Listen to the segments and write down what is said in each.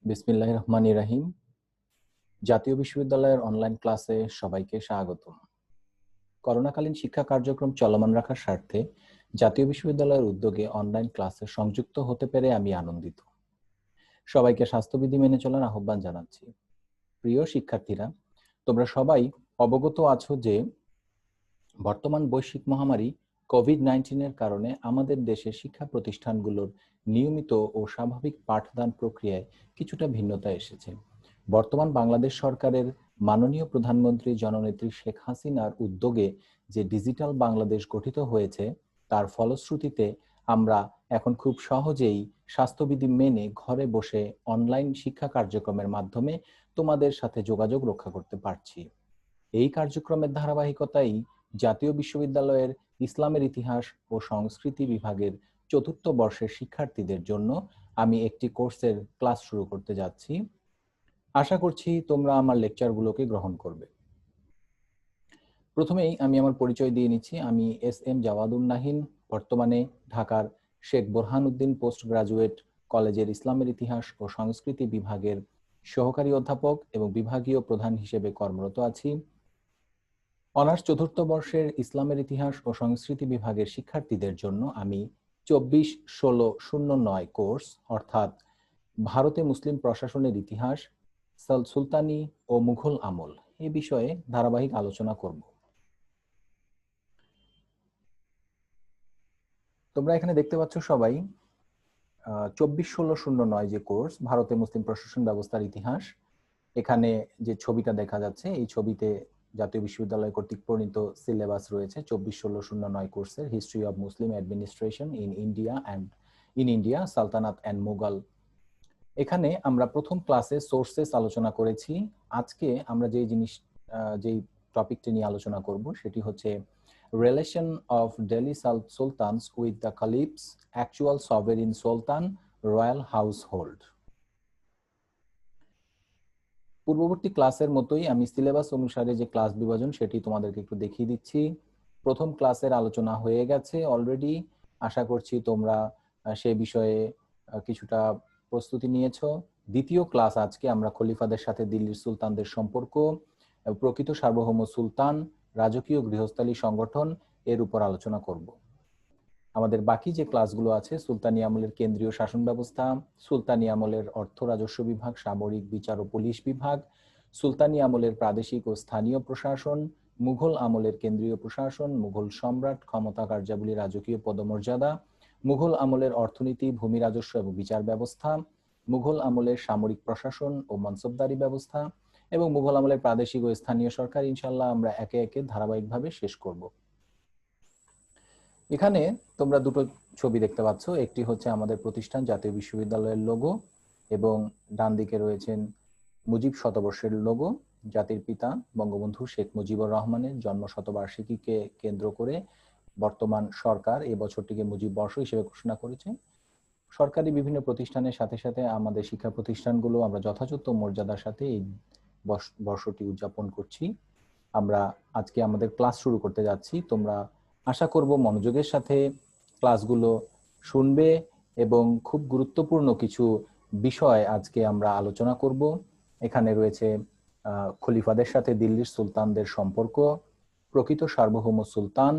বিসমিল্লাহির রহমানির রহিম। জাতীয় বিশ্ববিদ্যালয়ের অনলাইন ক্লাসে সবাইকে স্বাগতম। করোনাকালীন শিক্ষা কার্যক্রম চলমান রাখার স্বার্থে জাতীয় বিশ্ববিদ্যালয়ের উদ্যোগে অনলাইন ক্লাসে সংযুক্ত হতে পেরে আমি আনন্দিত। সবাইকে স্বাস্থ্যবিধি মেনে চলার আহ্বান জানাচ্ছি। প্রিয় শিক্ষার্থীরা, তোমরা সবাই অবগত আছো যে বর্তমান বৈশ্বিক মহামারী কোভিড-19 কারণে আমাদের দেশের শিক্ষা প্রতিষ্ঠানগুলোর নিয়মিত ও স্বাভাবিক পাঠদান প্রক্রিয়ায় কিছুটা ভিন্নতা এসেছে। বর্তমান বাংলাদেশ সরকারের মাননীয় প্রধানমন্ত্রী জননেত্রী শেখ হাসিনার উদ্যোগে যে ডিজিটাল বাংলাদেশ গঠিত হয়েছে, তার ফলশ্রুতিতে আমরা এখন খুব সহজেই স্বাস্থ্যবিধি মেনে ঘরে বসে অনলাইন শিক্ষা কার্যক্রমের মাধ্যমে তোমাদের সাথে যোগাযোগ রক্ষা করতে পারছি। এই কার্যক্রমের ধারাবাহিকতাই জাতীয় বিশ্ববিদ্যালয়ের ইসলামের ইতিহাস ও সংস্কৃতি বিভাগের ৪র্থ বর্ষের শিক্ষার্থীদের জন্য আমি একটি কোর্সের ক্লাস শুরু করতে যাচ্ছি। আশা করছি তোমরা আমার লেকচারগুলোকে গ্রহণ করবে। প্রথমেই আমি আমার পরিচয় দিয়ে নিচ্ছি। আমি এস.এম. জাওয়াদুন নাহিন, বর্তমানে ঢাকার শেখ বোরহানউদ্দিন পোস্ট গ্রাজুয়েট কলেজের ইসলামের ইতিহাস ও সংস্কৃতি বিভাগের সহকারী অধ্যাপক এবং বিভাগীয় প্রধান হিসেবে কর্মরত আছি। অনার্স ৪র্থ বর্ষের ইসলামের ইতিহাস ও সংস্কৃতি বিভাগের শিক্ষার্থীদের জন্য আমি ২৪-১৬-০৯ কোর্স অর্থাৎ ভারতে মুসলিম প্রশাসনের ইতিহাস, সুলতানি ও মুঘল আমল এ বিষয়ে ধারাবাহিক আলোচনা করব। তোমরা এখানে দেখতে পাচ্ছ সবাই ২৪-১৬-০৯ যে কোর্স ভারতে মুসলিম প্রশাসন ব্যবস্থার ইতিহাস, এখানে যে ছবিটা দেখা যাচ্ছে এই ছবিতে জাতীয় বিশ্ববিদ্যালয় কর্তৃক প্রণীত সিলেবাস রয়েছে ২৪-১৬-০৯ কোর্সের history of Muslim administration in India sultanate and Mughal. এখানে আমরা প্রথম ক্লাসে সোর্সেস আলোচনা করেছি। আজকে আমরা যেই টপিকটি নিয়ে আলোচনা করব সেটি হচ্ছে relation of Delhi sultans with the caliphs, actual sovereign sultan, royal household. পূর্ববর্তী ক্লাসের মতোই আমি সিলেবাস অনুসারে যে ক্লাস বিভাজন সেটি তোমাদেরকে একটু দেখিয়ে দিচ্ছি। প্রথম ক্লাসের আলোচনা হয়ে গেছে অলরেডি। আশা করছি তোমরা সে বিষয়ে কিছুটা প্রস্তুতি নিয়েছো। দ্বিতীয় ক্লাস আজকে আমরা খলিফাদের সাথে দিল্লির সুলতানদের সম্পর্ক, প্রকৃত সার্বভৌম সুলতান, রাজকীয় গৃহস্থালী সংগঠন এর উপর আলোচনা করব। আমাদের বাকি যে ক্লাসগুলো আছে সুলতানি আমলের কেন্দ্রীয় শাসন ব্যবস্থা, সুলতানি আমলের অর্থ রাজস্ব বিভাগ, সামরিক বিচার ও পুলিশ বিভাগ, সুলতানি আমলের প্রাদেশিক ও স্থানীয় প্রশাসন, মুঘল আমলের কেন্দ্রীয় প্রশাসন, মুঘল সম্রাট, ক্ষমতা কার্যাবলী, রাজকীয় পদমর্যাদা, মুঘল আমলের অর্থনীতি, ভূমি রাজস্ব এবং বিচার ব্যবস্থা, মুঘল আমলের সামরিক প্রশাসন ও মনসবদারি ব্যবস্থা এবং মুঘল আমলের প্রাদেশিক ও স্থানীয় সরকার ইনশাআল্লাহ আমরা একে একে ধারাবাহিকভাবে শেষ করব। এখানে তোমরা দুটো ছবি দেখতে পাচ্ছ। একটি হচ্ছে আমাদের প্রতিষ্ঠান জাতীয় বিশ্ববিদ্যালয়ের লোগো এবং ডান দিকে রয়েছেন মুজিব শতবর্ষের লোগো। জাতির পিতা বঙ্গবন্ধু শেখ মুজিবুর রহমানের জন্ম শতবার্ষিকীকে কেন্দ্র করে বর্তমান সরকার এই বছরটিকে মুজিব বর্ষ হিসেবে ঘোষণা করেছে। সরকারি বিভিন্ন প্রতিষ্ঠানের সাথে সাথে আমাদের শিক্ষা প্রতিষ্ঠানগুলো আমরা যথাযথ মর্যাদার সাথে এই বর্ষটি উদযাপন করছি। আমরা আজকে আমাদের ক্লাস শুরু করতে যাচ্ছি। তোমরা আশা করব মনোযোগের সাথে ক্লাসগুলো শুনবে এবং খুব গুরুত্বপূর্ণ কিছু বিষয় আজকে আমরা আলোচনা করব। এখানে রয়েছে খলিফাদের সাথে দিল্লির সুলতানদের সম্পর্ক, প্রকৃত সার্বভৌম সুলতান,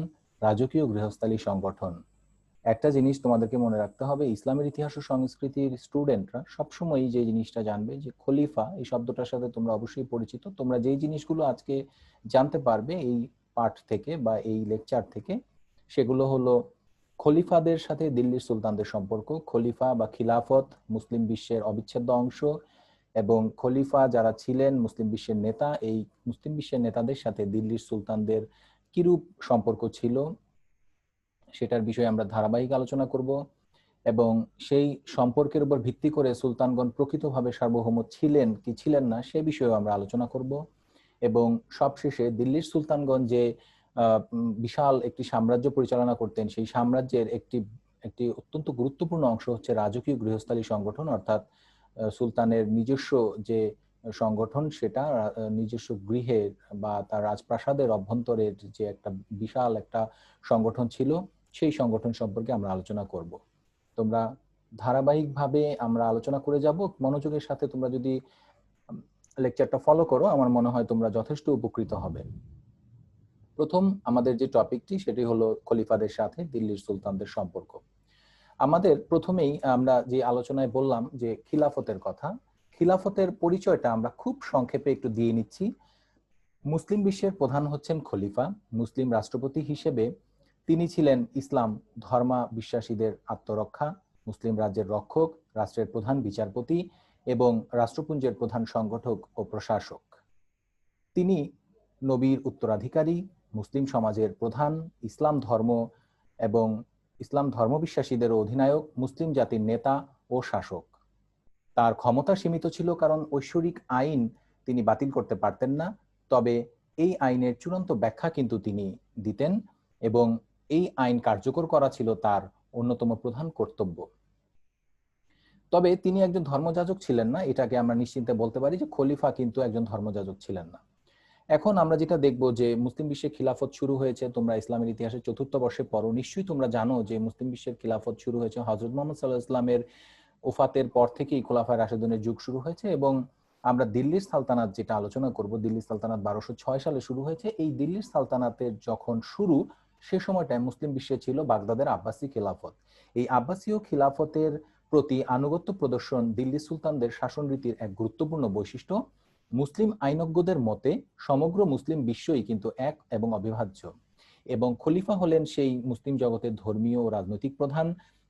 রাজকীয় গৃহস্থালী সংগঠন। একটা জিনিস তোমাদেরকে মনে রাখতে হবে, ইসলামের ইতিহাস ও সংস্কৃতির স্টুডেন্টরা সবসময় যে জিনিসটা জানবে যে খলিফা এই শব্দটার সাথে তোমরা অবশ্যই পরিচিত। তোমরা যেই জিনিসগুলো আজকে জানতে পারবে এই পাঠ থেকে বা এই লেকচার থেকে, সেগুলো হলো খলিফাদের সাথে দিল্লির সুলতানদের সম্পর্ক, খলিফা বা খিলাফত মুসলিম বিশ্বের অবিচ্ছেদ্য অংশ, এবং খলিফা যারা ছিলেন মুসলিম বিশ্বের নেতা, এই মুসলিম বিশ্বের নেতাদের সাথে দিল্লির সুলতানদের কিরূপ সম্পর্ক ছিল সেটার বিষয়ে আমরা ধারাবাহিক আলোচনা করব এবং সেই সম্পর্কের উপর ভিত্তি করে সুলতানগণ প্রকৃতভাবে সার্বভৌম ছিলেন কি ছিলেন না সে বিষয়েও আমরা আলোচনা করব। এবং সবশেষে দিল্লির সুলতানগণ যে বিশাল একটি সাম্রাজ্য পরিচালনা করতেন, সেই সাম্রাজ্যের একটি অত্যন্ত গুরুত্বপূর্ণ অংশ হচ্ছে রাজকীয় গৃহস্থালী সংগঠন, অর্থাৎ সুলতানের নিজস্ব যে সংগঠন সেটা নিজস্ব গৃহের বা তার রাজপ্রাসাদের অভ্যন্তরের যে একটা বিশাল একটা সংগঠন ছিল, সেই সংগঠন সম্পর্কে আমরা আলোচনা করব। তোমরা ধারাবাহিকভাবে আমরা আলোচনা করে যাব। মনোযোগের সাথে তোমরা যদি লেকচারটা ফলো করো, আমার মনে হয় তোমরা যথেষ্ট উপকৃত হবে। প্রথম আমাদের যে টপিকটি সেটি হলো খলিফাদের সাথে দিল্লির সুলতানদের সম্পর্ক। আমাদের প্রথমেই আমরা যে আলোচনায় বললাম যে খিলাফতের কথা, খিলাফতের পরিচয়টা আমরা খুব সংক্ষেপে একটু দিয়ে নিচ্ছি। মুসলিম বিশ্বের প্রধান হচ্ছেন খলিফা। মুসলিম রাষ্ট্রপতি হিসেবে তিনি ছিলেন ইসলাম ধর্মাবিশ্বাসীদের আত্মরক্ষা, মুসলিম রাজ্যের রক্ষক, রাষ্ট্রের প্রধান বিচারপতি এবং রাষ্ট্রপুঞ্জের প্রধান সংগঠক ও প্রশাসক। তিনি নবীর উত্তরাধিকারী, মুসলিম সমাজের প্রধান, ইসলাম ধর্ম এবং ইসলাম ধর্মবিশ্বাসীদের অধিনায়ক, মুসলিম জাতির নেতা ও শাসক। তার ক্ষমতা সীমিত ছিল কারণ ঐশ্বরিক আইন তিনি বাতিল করতে পারতেন না, তবে এই আইনের চূড়ান্ত ব্যাখ্যা কিন্তু তিনি দিতেন এবং এই আইন কার্যকর করা ছিল তার অন্যতম প্রধান কর্তব্য। তবে তিনি একজন ধর্মযাজক ছিলেন না, এটাকে আমরা নিশ্চিন্তে বলতে পারি যে খলিফা কিন্তু একজন ধর্মযাজক ছিলেন না। এখন আমরা যেটা দেখব যে মুসলিম বিশ্বে খিলাফত শুরু হয়েছে, তোমরা ইসলামের ইতিহাসে চতুর্থ বর্ষে পড়ো, নিশ্চয়ই তোমরা জানো যে মুসলিম বিশ্বের খিলাফত শুরু হয়েছে হযরত মুহাম্মদ সাল্লাল্লাহু আলাইহি ওয়াসাল্লামের ওফাতের পর থেকেই খোলাফায়ে রাশেদিনের যুগ শুরু হয়েছে। এবং আমরা দিল্লির সালতানাত যেটা আলোচনা করব, দিল্লির সালতানাত 1206 সালে শুরু হয়েছে। এই দিল্লির সালতানাতের যখন শুরু, সে সময়টায় মুসলিম বিশ্বে ছিল বাগদাদের আব্বাসী খিলাফত। এই আব্বাসীয় খিলাফতের প্রতি আনুগত্য প্রদর্শন দিল্লি সুলতানদের শাসন রীতির এক গুরুত্বপূর্ণ বৈশিষ্ট্য। মুসলিম আইনজ্ঞদের মতে সমগ্র মুসলিম বিশ্বই কিন্তু এক এবং অবিভাজ্য, এবং খলিফা হলেন সেই মুসলিম জগতের ধর্মীয় ও রাজনৈতিক প্রধান।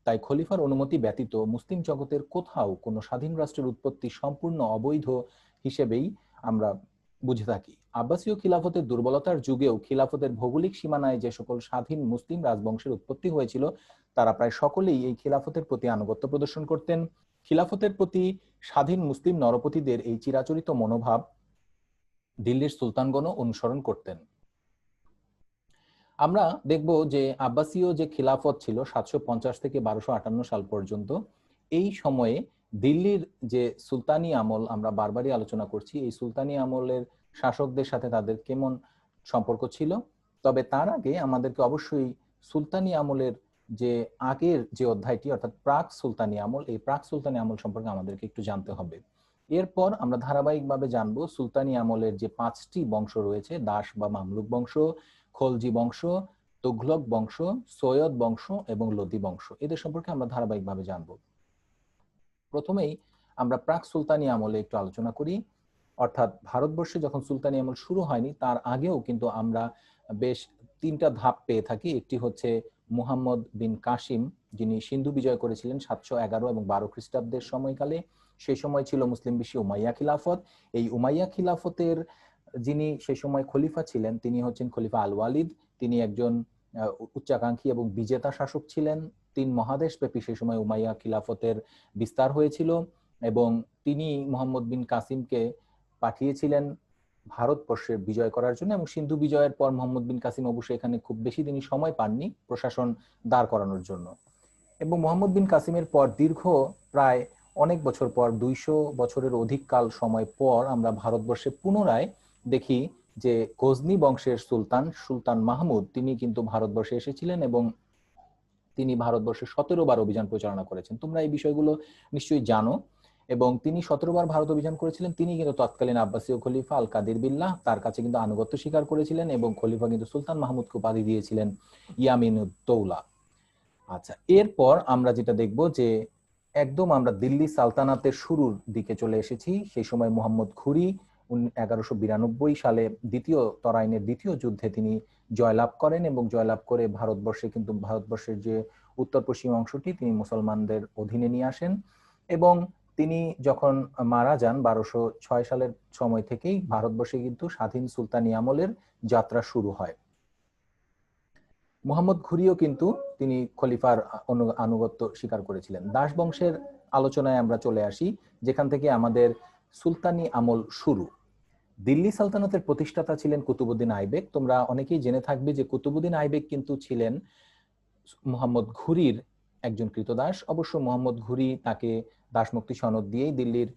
তাই খলিফার অনুমতি ব্যতীত মুসলিম জগতের কোথাও কোনো স্বাধীন রাষ্ট্রের উৎপত্তি সম্পূর্ণ অবৈধ হিসেবেই আমরা বুঝে থাকি। আব্বাসীয় খিলাফতের দুর্বলতার যুগেও খিলাফতের ভৌগোলিক সীমানায় যে সকল স্বাধীন মুসলিম রাজবংশের উৎপত্তি হয়েছিল, তারা প্রায় সকলেই এই খিলাফতের প্রতি আনুগত্য প্রদর্শন করতেন। খিলাফতের প্রতি স্বাধীন মুসলিম নরপতিদের এই চিরাচরিত মনোভাব দিল্লির সুলতানগণও অনুসরণ করতেন। আমরা দেখব যে আব্বাসীয় যে খিলাফত ছিল 750 থেকে 1258 সাল পর্যন্ত, এই সময়ে দিল্লির যে সুলতানি আমল, আমরা বারবারই আলোচনা করছি এই সুলতানি আমলের শাসকদের সাথে তাদের কেমন সম্পর্ক ছিল। তবে তার আগে আমাদেরকে অবশ্যই সুলতানি আমলের যে আগের যে অধ্যায়টি অর্থাৎ প্রাক সুলতানি আমল, এই প্রাক সুলতানি আমল সম্পর্কে আমাদেরকে একটু জানতে হবে। এরপর আমরা ধারাবাহিকভাবে জানবো সুলতানি আমলের যে 5টি বংশ রয়েছে, দাস বা মামলুক বংশ, খলজি বংশ, তুঘলক বংশ, সৈয়দ বংশ এবং লোদি বংশ, এদের সম্পর্কে আমরা ধারাবাহিকভাবে জানব। প্রথমেই আমরা প্রাক সুলতানি আমলে একটু আলোচনা করি। অর্থাৎ ভারতবর্ষে যখন সুলতানি আমল শুরু হয়নি তার আগেও কিন্তু আমরা বেশ 3টা ধাপ পেয়ে থাকি। একটি হচ্ছে মুহাম্মদ বিন কাসিম, যিনি সিন্ধু বিজয় করেছিলেন 711 এবং 12 খ্রিস্টাব্দের সময়কালে। সেই সময় ছিল মুসলিম বিশ্বে উমাইয়া খিলাফত। এই উমাইয়া খিলাফতের যিনি সেই সময় খলিফা ছিলেন তিনি হচ্ছেন খলিফা আল ওয়ালিদ। তিনি একজন উচ্চাকাঙ্ক্ষী এবং বিজেতা শাসক ছিলেন। 3 মহাদেশ ব্যাপী সেই সময় উমাইয়া খিলাফতের বিস্তার হয়েছিল এবং তিনি মুহাম্মদ বিন কাসিমকে পাঠিয়েছিলেন ভারতবর্ষের বিজয় করার জন্য। এবং সিন্ধু বিজয়ের পর মোহাম্মদ বিন কাসিম অবশ্যই এখানে খুব বেশি দিনই সময় পাননি প্রশাসন দাঁড় করানোর জন্য। এবং মোহাম্মদ বিন কাসিমের পর দীর্ঘ প্রায় অনেক বছর পর, 200 বছরের অধিক কাল সময় পর, আমরা ভারতবর্ষে পুনরায় দেখি যে গজনি বংশের সুলতান সুলতান মাহমুদ তিনি কিন্তু ভারতবর্ষে এসেছিলেন এবং তিনি ভারতবর্ষে 17 বার অভিযান পরিচালনা করেছেন। তোমরা এই বিষয়গুলো নিশ্চয়ই জানো। এবং তিনি 17 বার ভারত অভিযান করেছিলেন। তিনি কিন্তু তৎকালীন আব্বাসীয় খলিফা আল কাদির বিল্লাহ তার কাছে কিন্তু আনুগত্য স্বীকার করেছিলেন এবং খলিফা কিন্তু সুলতান মাহমুদকে উপাধি দিয়েছিলেন ইয়ামিনুদ্দৌলা। আচ্ছা, এরপর আমরা যেটা দেখব যে একদম আমরা দিল্লি সালতানাতের শুরুর দিকে চলে এসেছি। সেই সময় মোহাম্মদ ঘুরি 1192 সালে দ্বিতীয় তরাইনের দ্বিতীয় যুদ্ধে তিনি জয়লাভ করেন এবং জয়লাভ করে ভারতবর্ষে কিন্তু ভারতবর্ষের যে উত্তর পশ্চিম অংশটি তিনি মুসলমানদের অধীনে নিয়ে আসেন। এবং তিনি যখন মারা যান 1206 সালের সময় থেকেই ভারতবর্ষে কিন্তু স্বাধীন সুলতানি আমলের যাত্রা শুরু হয়। মুহাম্মদ ঘুরিও কিন্তু তিনি খলিফার আনুগত্য স্বীকার করেছিলেন। দাস বংশের আলোচনায় আমরা চলে আসি, যেখান থেকে আমাদের সুলতানি আমল শুরু। দিল্লি সালতানাতের প্রতিষ্ঠাতা ছিলেন কুতুবউদ্দিন আইবেক। তোমরা অনেকেই জেনে থাকবে যে কুতুবউদ্দিন আইবেক কিন্তু ছিলেন মুহাম্মদ ঘুরির একজন কৃতদাস। অবশ্য মুহাম্মদ ঘুরি তাকে দাসমুক্তি সনদ দিয়েই দিল্লির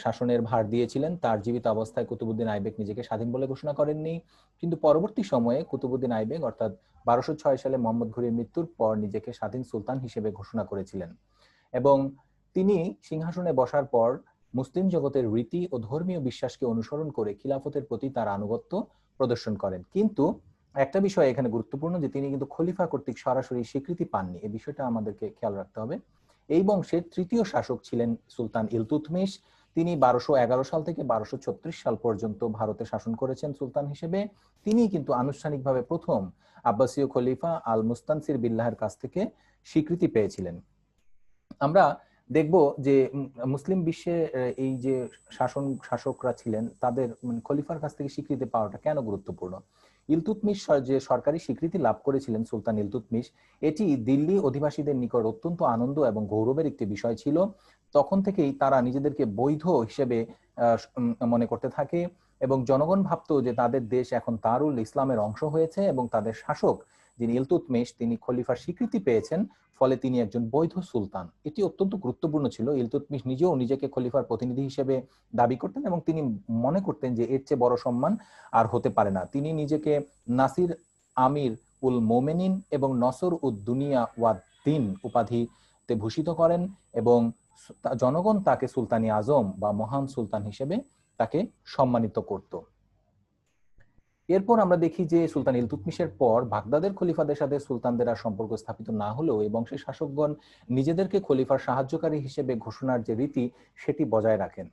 শাসনের ভার দিয়েছিলেন। তার জীবিত অবস্থায় কুতুবউদ্দিন আইবেক নিজেকে স্বাধীন বলে ঘোষণা করেননি, কিন্তু পরবর্তী সময়ে কুতুবউদ্দিন আইবেক অর্থাৎ 1206 সালে মোহাম্মদ ঘুরির মৃত্যুর পর নিজেকে স্বাধীন সুলতান হিসেবে ঘোষণা করেছিলেন। এবং তিনি সিংহাসনে বসার পর মুসলিম জগতের রীতি ও ধর্মীয় বিশ্বাসকে অনুসরণ করে খিলাফতের প্রতি তার আনুগত্য প্রদর্শন করেন। কিন্তু একটা বিষয় এখানে গুরুত্বপূর্ণ যে তিনি কিন্তু খলিফা কর্তৃক সরাসরি স্বীকৃতি পাননি, এই বিষয়টা আমাদেরকে খেয়াল রাখতে হবে। এই বংশের তৃতীয় শাসক ছিলেন সুলতান ইলতুৎমিশ। তিনি 1211 সাল থেকে 1236 সাল পর্যন্ত ভারতে শাসন করেছেন সুলতান হিসেবে। তিনি কিন্তু আনুষ্ঠানিকভাবে প্রথম আব্বাসীয় খলিফা আল মুস্তানসির বিল্লাহের কাছ থেকে স্বীকৃতি পেয়েছিলেন। আমরা দেখব যে মুসলিম বিশ্বে এই যে শাসকরা ছিলেন তাদের খলিফার কাছ থেকে স্বীকৃতি পাওয়াটা কেন গুরুত্বপূর্ণ। ইলতুৎমিশ যে সরকারি স্বীকৃতি লাভ করেছিলেন সুলতান ইলতুৎমিশ, এটি দিল্লি অধিবাসীদের নিকট অত্যন্ত আনন্দ এবং গৌরবের একটি বিষয় ছিল। তখন থেকেই তারা নিজেদেরকে বৈধ হিসেবে মনে করতে থাকে এবং জনগণ ভাবত যে তাদের দেশ এখন দারুল ইসলামের অংশ হয়েছে এবং তাদের শাসক যিনি ইলতুৎমিশ তিনি খলিফার স্বীকৃতি পেয়েছেন, ফলে তিনি একজন বৈধ সুলতান। এটি অত্যন্ত গুরুত্বপূর্ণ ছিল। ইলতুৎমিশ নিজেও নিজেকে খলিফার প্রতিনিধি হিসেবে দাবি করতেন এবং তিনি মনে করতেন যে এর চেয়ে বড় সম্মান আর হতে পারে না। তিনি নিজেকে নাসির আমির উল মোমেনিন এবং নসর উদ দুনিয়া ওয়াদ্দিন উপাধিতে ভূষিত করেন এবং জনগণ তাকে সুলতানি আজম বা মহান সুলতান হিসেবে তাকে সম্মানিত করত। এরপর আমরা দেখি যে সুলতান ইলতুৎমিশের পর বাগদাদের খলিফাদের সাথে সুলতানদের আর সম্পর্ক স্থাপিত না হলেও এই বংশের শাসকগণ নিজেদেরকে খলিফার সাহায্যকারী হিসেবে ঘোষণার যে রীতি সেটি বজায় রাখেন।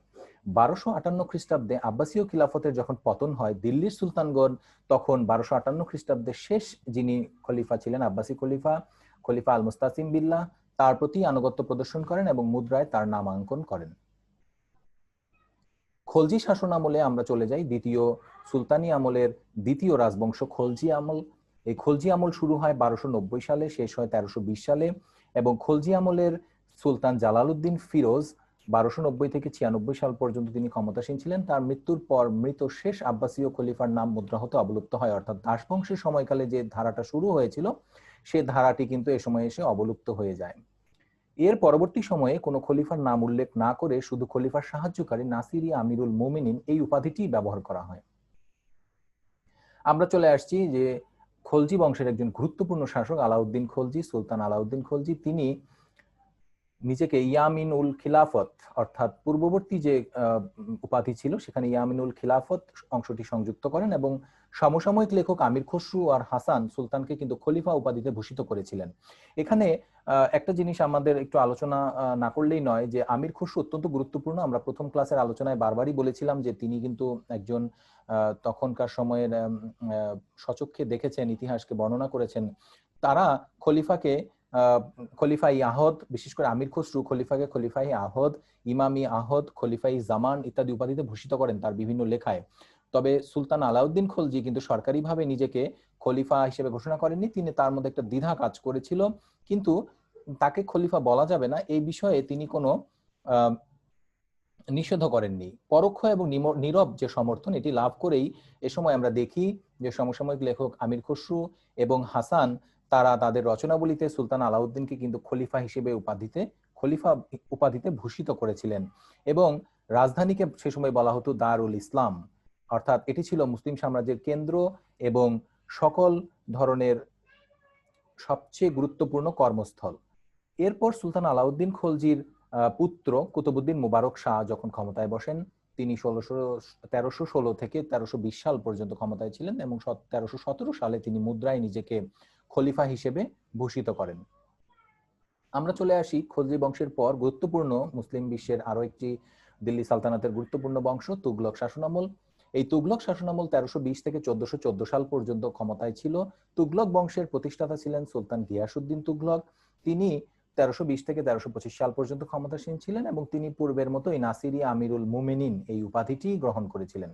1258 খ্রিস্টাব্দে আব্বাসীয় খিলাফতের যখন পতন হয়, দিল্লির সুলতানগণ তখন 1258 খ্রিস্টাব্দের শেষ যিনি খলিফা ছিলেন আব্বাসী খলিফা, খলিফা আল মুস্তাসিম বিল্লাহ, তার প্রতি আনুগত্য প্রদর্শন করেন এবং মুদ্রায় তার নামাঙ্কন করেন। খলজি শাসন আমলে আমরা চলে যাই দ্বিতীয় সুলতানি আমলের দ্বিতীয় রাজবংশ খলজি আমল। এই খলজি আমল শুরু হয় 1290 সালে, শেষ হয় 1320 সালে এবং খলজি আমলের সুলতান জালালউদ্দিন ফিরোজ 1290 থেকে 96 সাল পর্যন্ত তিনি ক্ষমতাসীন ছিলেন। তার মৃত্যুর পর মৃত শেষ আব্বাসীয় খলিফার নাম মুদ্রা হতে অবলুপ্ত হয়, অর্থাৎ দাসবংশের সময়কালে যে ধারাটা শুরু হয়েছিল সে ধারাটি কিন্তু এ সময় এসে অবলুপ্ত হয়ে যায়। এর পরবর্তী সময়ে কোনো খলিফার নাম উল্লেখ না করে শুধু খলিফার সাহায্যকারী নাসিরি আমিরুল মোমিনিন এই উপাধিটি ব্যবহার করা হয়। আমরা চলে আসছি যে খলজি বংশের একজন গুরুত্বপূর্ণ শাসক আলাউদ্দিন খলজি, সুলতান আলাউদ্দিন খলজি। তিনি নিজেকে ইয়ামিনুল খিলাফত অর্থাৎ পূর্ববর্তী যে উপাধি ছিল সেখানে ইয়ামিনুল খিলাফত অংশটি সংযুক্ত করেন এবং সমসাময়িক লেখক আমির খসরু আর হাসান সুলতানকে কিন্তু খলিফা উপাধিতে ভূষিত করেছিলেন। এখানে একটা জিনিস আমাদের একটু আলোচনা না করলেই নয় যে আমির খসরু অত্যন্ত গুরুত্বপূর্ণ। আমরা প্রথম ক্লাসের আলোচনায় বারবারই বলেছিলাম যে তিনি কিন্তু একজন তখনকার সময়ের সচক্ষে দেখেছেন, ইতিহাসকে বর্ণনা করেছেন। তারা খলিফাকে খলিফাই আহদ, বিশেষ করে আমির খসরু খলিফাকে খলিফাই আহদ, ইমামি আহদ, খলিফাই জামান ইত্যাদি উপাধিতে ভূষিত করেন তার বিভিন্ন লেখায়। তবে সুলতান আলাউদ্দিন খলজি কিন্তু সরকারিভাবে নিজেকে খলিফা হিসেবে ঘোষণা করেননি। তিনি তার মধ্যে একটা দ্বিধা কাজ করেছিল, কিন্তু তাকে খলিফা বলা যাবে না এই বিষয়ে তিনি কোনো নিষেধ করেননি। পরোক্ষ এবং নীরব যে সমর্থন এটি লাভ করেই এ সময় আমরা দেখি যে সমসাময়িক লেখক আমির খসরু এবং হাসান তারা তাদের রচনাবলিতে সুলতান আলাউদ্দিনকে কিন্তু খলিফা হিসেবে উপাধিতে ভূষিত করেছিলেন এবং রাজধানীকে সে সময় বলা হতো দারুল ইসলাম, অর্থাৎ এটি ছিল মুসলিম সাম্রাজ্যের কেন্দ্র এবং সকল ধরনের সবচেয়ে গুরুত্বপূর্ণ কর্মস্থল। এরপর সুলতান আলাউদ্দিন খলজির পুত্র কুতুবউদ্দিন মুবারক শাহ যখন ক্ষমতায় বসেন, তিনি 1316 থেকে 1320 সাল পর্যন্ত ক্ষমতায় ছিলেন এবং 1317 সালে তিনি মুদ্রায় নিজেকে খলিফা হিসেবে ভূষিত করেন। আমরা চলে আসি খলজি বংশের পর গুরুত্বপূর্ণ মুসলিম বিশ্বের আরো একটি দিল্লি সালতানাতের গুরুত্বপূর্ণ বংশ তুগলক শাসনামল। এই তুগলক শাসনামল 1320 থেকে 1414 সাল পর্যন্ত ক্ষমতায় ছিল। তুগলক বংশের প্রতিষ্ঠাতা ছিলেন সুলতান গিয়াসউদ্দিন তুগলক। তিনি 1320 থেকে 1325 সাল পর্যন্ত ক্ষমতাসীন ছিলেন এবং তিনি পূর্বের মতোই নাসিরি আমিরুল মুমিনিন এই উপাধিটি গ্রহণ করেছিলেন।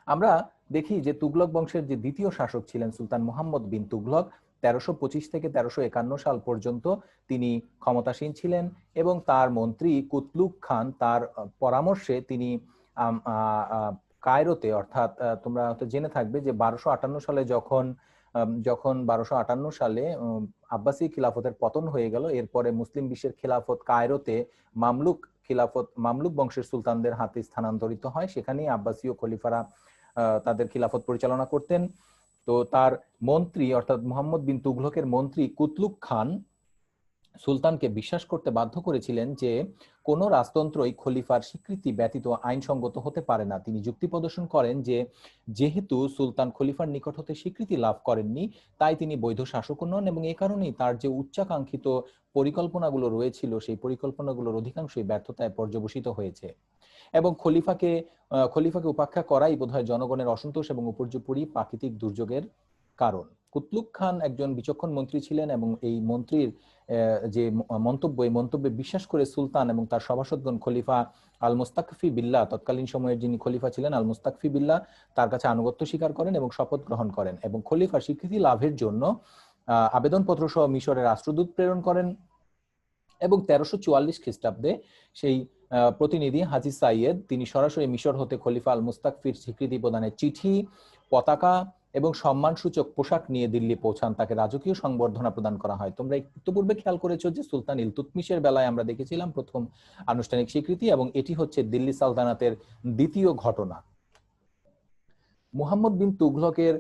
আমরা দেখি যে তুগলক বংশের যে দ্বিতীয় শাসক ছিলেন সুলতান মুহাম্মদ বিন তুগলক, 1325 থেকে 1351 সাল পর্যন্ত তিনি ক্ষমতাসীন ছিলেন এবং তার মন্ত্রী কুতলুক খান তার পরামর্শে তিনি কায়রোতে, অর্থাৎ তোমরা হয়তো জেনে থাকবে যে 1258 সালে যখন 1258 সালে আব্বাসী খিলাফতের পতন হয়ে গেল, এরপরে মুসলিম বিশ্বের খিলাফত কায়রোতে মামলুক বংশের সুলতানদের হাতে স্থানান্তরিত হয়। সেখানেই আব্বাসীয় খলিফারা তাদের খিলাফত পরিচালনা করতেন। তো তার মন্ত্রী অর্থাৎ মুহাম্মদ বিন তুগলকের মন্ত্রী কুতলুক খান সুলতানকে বিশ্বাস করতে বাধ্য করেছিলেন যে কোনো রাজতন্ত্রই খলিফার স্বীকৃতি ব্যতীত আইনসঙ্গত হতে পারে না। তিনি যুক্তি প্রদর্শন করেন যে যেহেতু সুলতান খলিফার নিকট হতে স্বীকৃতি লাভ করেননি, তাই তিনি বৈধ শাসকও নন, এবং এ কারণেই তার যে উচ্চাকাঙ্ক্ষিত পরিকল্পনাগুলো রয়েছিল সেই পরিকল্পনাগুলোর অধিকাংশই ব্যর্থতায় পর্যবসিত হয়েছে। এবং খলিফাকে উপেক্ষা করাই বোধহয় জনগণের অসন্তোষ এবং উপর্যুপরি প্রাকৃতিক দুর্যোগের কারণ। কুতলুক খান একজন বিচক্ষণ মন্ত্রী ছিলেন, এবং এই মন্ত্রীর যে মন্তব্য, এই মন্তব্যে বিশ্বাস করে সুলতান এবং তার সভাসদগণ খলিফা আল মুস্তাকফি বিল্লাহ, তৎকালীন সময়ের যিনি খলিফা ছিলেন আল মুস্তাকফি বিল্লাহ, তার কাছে আনুগত্য স্বীকার করেন এবং শপথ গ্রহণ করেন, এবং খলিফার স্বীকৃতি লাভের জন্য আবেদনপত্র সহ মিশরের রাষ্ট্রদূত প্রেরণ করেন। এবং 1344 খ্রিস্টাব্দে সেই প্রতিনিধি হাজি সাইয়েদ, তিনি সরাসরি মিশর হতে খলিফা আল মুস্তাকফির স্বীকৃতি প্রদানের চিঠি, পতাকা এবং সম্মানসূচক পোশাক নিয়ে দিল্লি পৌঁছান। তাকে রাজকীয় সংবর্ধনা প্রদান করা হয়। তোমরা ইতিপূর্বে খেয়াল করেছো যে সুলতান ইলতুৎমিশের বেলায় আমরা দেখেছিলাম প্রথম আনুষ্ঠানিক স্বীকৃতি, এবং এটি হচ্ছে দিল্লি সালতানাতের দ্বিতীয় ঘটনা। মুহাম্মদ বিন তুগলকের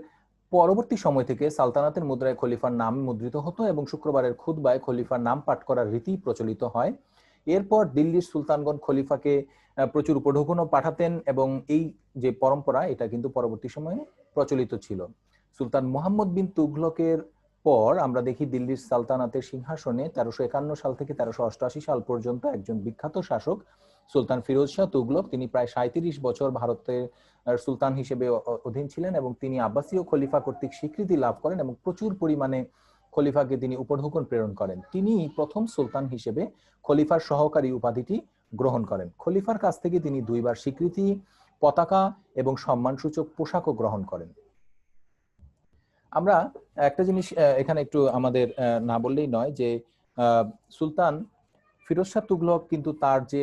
পরবর্তী সময় থেকে সালতানাতের মুদ্রায় খলিফার নাম মুদ্রিত হতো, এবং শুক্রবারের খুতবায় খলিফার নাম পাঠ করার রীতি প্রচলিত হয়। এরপর দিল্লির সুলতানগণ খলিফাকে প্রচুর উপঢৌকনও পাঠাতেন, এবং এই যে পরম্পরা, এটা কিন্তু পরবর্তী সময়ে প্রচলিত ছিল। সুলতান মুহাম্মদ বিন তুগলকের পর আমরা দেখি দিল্লির সালতানাতের সিংহাসনে 1351 সাল থেকে 1388 সাল পর্যন্ত একজন বিখ্যাত শাসক সুলতান ফিরোজ শাহ তুগলক, তিনি প্রায় 37 বছর ভারতের সুলতান হিসেবে অধীন ছিলেন, এবং তিনি আব্বাসীয় খলিফা কর্তৃক স্বীকৃতি লাভ করেন এবং প্রচুর পরিমাণে খলিফাকে তিনি উপঢৌকন প্রেরণ করেন। তিনি প্রথম সুলতান হিসেবে খলিফার সহকারী উপাধিটি গ্রহণ করেন। খলিফার কাছ থেকে তিনি 2 বার স্বীকৃতি, পতাকা এবং সম্মানসূচক পোশাকও গ্রহণ করেন। আমরা একটা জিনিস এখানে একটু আমাদের না বললেই নয় যে সুলতান ফিরোজ শাহ তুগলক কিন্তু তার যে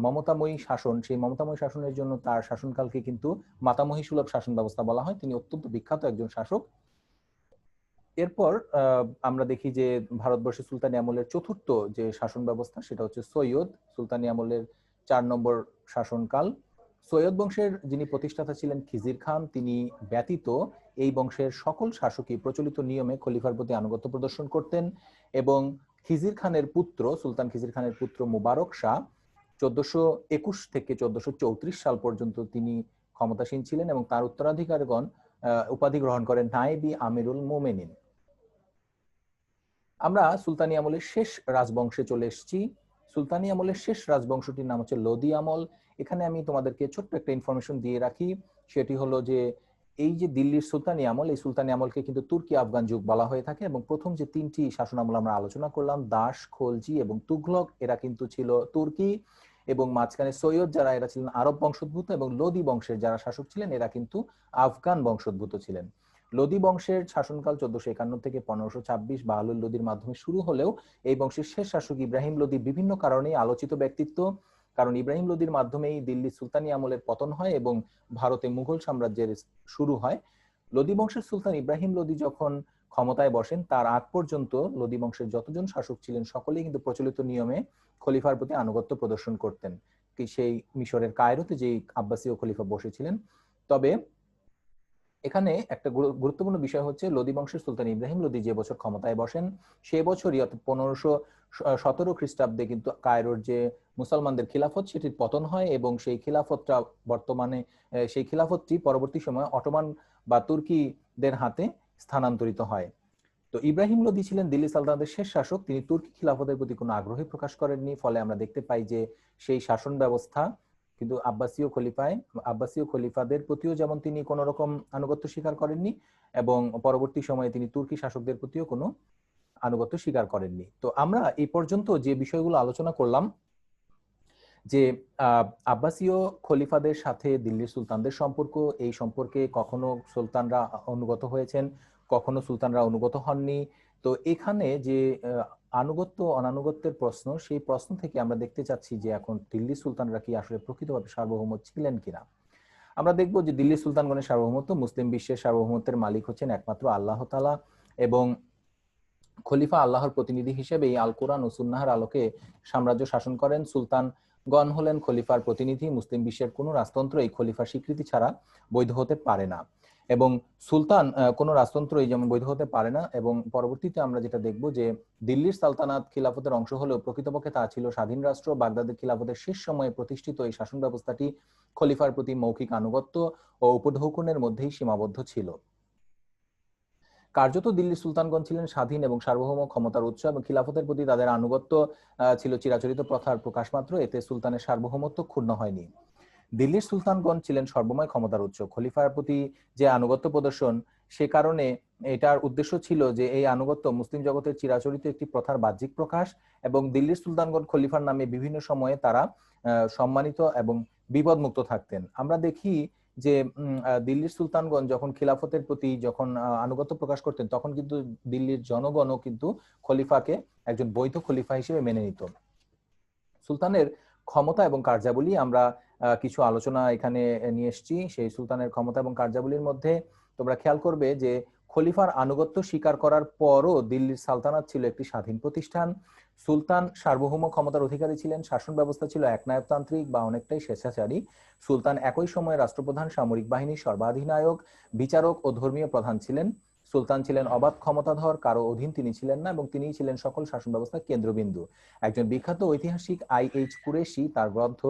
মমতাময়ী শাসন, সেই মমতাময়ী শাসনের জন্য তার শাসনকালকে কিন্তু মাতামহী সুলভ শাসন ব্যবস্থা বলা হয়। তিনি অত্যন্ত বিখ্যাত একজন শাসক। এরপর আমরা দেখি যে ভারতবর্ষের সুলতানি আমলের চতুর্থ যে শাসন ব্যবস্থা, সেটা হচ্ছে সৈয়দ সুলতানি আমলের 4 নম্বর শাসনকাল। সৈয়দ বংশের যিনি প্রতিষ্ঠাতা ছিলেন খিজির খান, তিনি ব্যতীত এই বংশের সকল শাসকই প্রচলিত নিয়মে খলিফার প্রতি আনুগত্য প্রদর্শন করতেন, এবং খিজির খানের পুত্র, সুলতান খিজির খানের পুত্র মুবারক শাহ 1421 থেকে 1434 সাল পর্যন্ত তিনি ক্ষমতাসীন ছিলেন, এবং তার উত্তরাধিকারগণ উপাধি গ্রহণ করেন নায়েবি আমিরুল মোমেনিন। আমরা সুলতানি আমলের শেষ রাজবংশে চলে এসেছি। সুলতানি আমলের শেষ রাজবংশটির নাম হচ্ছে লোদি আমল। এখানে আমি তোমাদেরকে ছোট্ট একটা ইনফরমেশন দিয়ে রাখি, সেটি হলো যে এই যে দিল্লির সুলতানি আমল, এই সুলতানি আমলকে কিন্তু তুর্কি আফগান যুগ বলা হয়ে থাকে, এবং প্রথম যে 3টি শাসন আমল আমরা আলোচনা করলাম, দাস, খলজি এবং তুগলক, এরা কিন্তু ছিল তুর্কি, এবং মাঝখানে সৈয়দ যারা, এরা ছিলেন আরব বংশোদ্ভূত, এবং লোদি বংশের যারা শাসক ছিলেন এরা কিন্তু আফগান বংশোদ্ভূত ছিলেন। লোদি বংশের শাসনকাল 1451 থেকে 1526 বাহলুল লোদির মাধ্যমে শুরু হলেও এই বংশের শেষ শাসক ইব্রাহিম লোদি বিভিন্ন কারণে আলোচিত ব্যক্তিত্ব, কারণ ইব্রাহিম লোদির মাধ্যমেই দিল্লি সুলতানি আমলের পতন হয় এবং ভারতে মুঘল সাম্রাজ্যের শুরু হয়। লোদি বংশের সুলতান ইব্রাহিম লোদি যখন ক্ষমতায় বসেন, তার আগ পর্যন্ত লোদি বংশের যতজন শাসক ছিলেন সকলেই কিন্তু প্রচলিত নিয়মে খলিফার প্রতি আনুগত্য প্রদর্শন করতেন, সেই মিশরের কায়রোতে যে আব্বাসীয় খলিফা বসেছিলেন। তবে এখানে একটা গুরুত্বপূর্ণ বিষয় হচ্ছে লোদি বংশের সুলতান ইব্রাহিম লোদি যে বছর ক্ষমতায় বসেন, সে বছরই অর্থাৎ 1517 খ্রিস্টাব্দে কিন্তু কায়রোর যে মুসলমানদের খিলাফত, সেটির পতন হয়, এবং সেই খিলাফতটা বর্তমানে সেই খিলাফতটি পরবর্তী সময়ে অটোমান বা তুর্কিদের হাতে স্থানান্তরিত হয়। তো ইব্রাহিম লোদি ছিলেন দিল্লি সালতানাতের শেষ শাসক। তিনি তুর্কি খিলাফতের প্রতি কোনো আগ্রহী প্রকাশ করেননি, ফলে আমরা দেখতে পাই যে সেই শাসন ব্যবস্থা কিন্তু আব্বাসীয় খলিফাদের প্রতিও যেমন তিনি কোনো রকম আনুগত্য স্বীকার করেননি, এবং পরবর্তী সময়ে তিনি তুর্কি শাসকদের প্রতিও কোনো আনুগত্য স্বীকার করেননি। তো আমরা এই পর্যন্ত যে বিষয়গুলো আলোচনা করলাম, যে আব্বাসীয় খলিফাদের সাথে দিল্লির সুলতানদের সম্পর্ক, এই সম্পর্কে কখনো সুলতানরা অনুগত হয়েছেন, কখনো সুলতানরা অনুগত হননি। তো এখানে যে আনুগত্য অনানুগত্যের প্রশ্ন, সেই প্রশ্ন থেকে আমরা দেখতে চাচ্ছি যে এখন দিল্লি সুলতানরা কি আসলে প্রকৃতভাবে সার্বভৌম ছিলেন কিনা। আমরা দেখব যে দিল্লি সুলতানগণের সার্বভৌমত্ব, মুসলিম বিশ্বের সার্বভৌমত্বের মালিক হচ্ছেন একমাত্র আল্লাহ তাআলা, এবং খলিফা আল্লাহর প্রতিনিধি হিসেবে আল কোরআন ও সুন্নাহর আলোকে সাম্রাজ্য শাসন করেন। সুলতানগণ হলেন খলিফার প্রতিনিধি। মুসলিম বিশ্বের কোনো রাজতন্ত্র এই খলিফার স্বীকৃতি ছাড়া বৈধ হতে পারে না। এবং সুলতান কোনো রাজতন্ত্রই যেমন বৈধ হতে পারে না। এবং পরবর্তীতে আমরা যেটা দেখব যে দিল্লির সালতানাত খিলাফতের অংশ হলেও প্রকৃতপক্ষে তা ছিল স্বাধীন রাষ্ট্র। বাগদাদের খিলাফতের শেষ সময়ে প্রতিষ্ঠিত এই শাসন ব্যবস্থাটি খলিফার প্রতি মৌখিক আনুগত্য ও উপঢৌকনের মধ্যেই সীমাবদ্ধ ছিল। কার্যত দিল্লির সুলতানগণ ছিলেন স্বাধীন এবং সার্বভৌম ক্ষমতার উৎস, এবং খিলাফতের প্রতি তাদের আনুগত্য ছিল চিরাচরিত প্রথার প্রকাশ মাত্র। এতে সুলতানের সার্বভৌমত্ব ক্ষুণ্ণ হয়নি। দিল্লির সুলতানগণ ছিলেন সর্বময় ক্ষমতার উৎস। খলিফার প্রতি যে আনুগত্য প্রদর্শন, সে কারণে এটার উদ্দেশ্য ছিল যে এই আনুগত্য মুসলিম জগতের চিরাচরিত একটি প্রথার বাহ্যিক প্রকাশ, এবং দিল্লির সুলতানগণ খলিফার নামে বিভিন্ন সময়ে তারা সম্মানিত এবং বিপদমুক্ত থাকতেন। আমরা দেখি যে দিল্লির সুলতানগণ যখন খিলাফতের প্রতি যখন আনুগত্য প্রকাশ করতেন, তখন কিন্তু দিল্লির জনগণও কিন্তু খলিফাকে একজন বৈধ খলিফা হিসেবে মেনে নিত। সুলতানের ক্ষমতা এবং কার্যাবলী আমরা কিছু আলোচনা এখানে নিয়ে এসেছি। সেই সুলতানের ক্ষমতা এবং কার্যাবলীর মধ্যে তোমরা খেয়াল করবে যে খলিফার আনুগত্য স্বীকার করার পরও দিল্লির সালতানাত ছিল একটি স্বাধীন প্রতিষ্ঠান। সুলতান সার্বভৌম ক্ষমতার অধিকারী ছিলেন। শাসন ব্যবস্থা ছিল একনায়কতান্ত্রিক বা অনেকটাই স্বেচ্ছাচারী। সুলতান একই সময়ে রাষ্ট্রপ্রধান, সামরিক বাহিনীর সর্বাধিনায়ক, বিচারক ও ধর্মীয় প্রধান ছিলেন। সুলতান ছিলেন অবাধ ক্ষমতাধর, কারো অধীন তিনি ছিলেন না, এবং তিনিই ছিলেন সকল শাসন ব্যবস্থার কেন্দ্রবিন্দু। একজন বিখ্যাত ঐতিহাসিক IH কুরেশি তার গ্রন্থ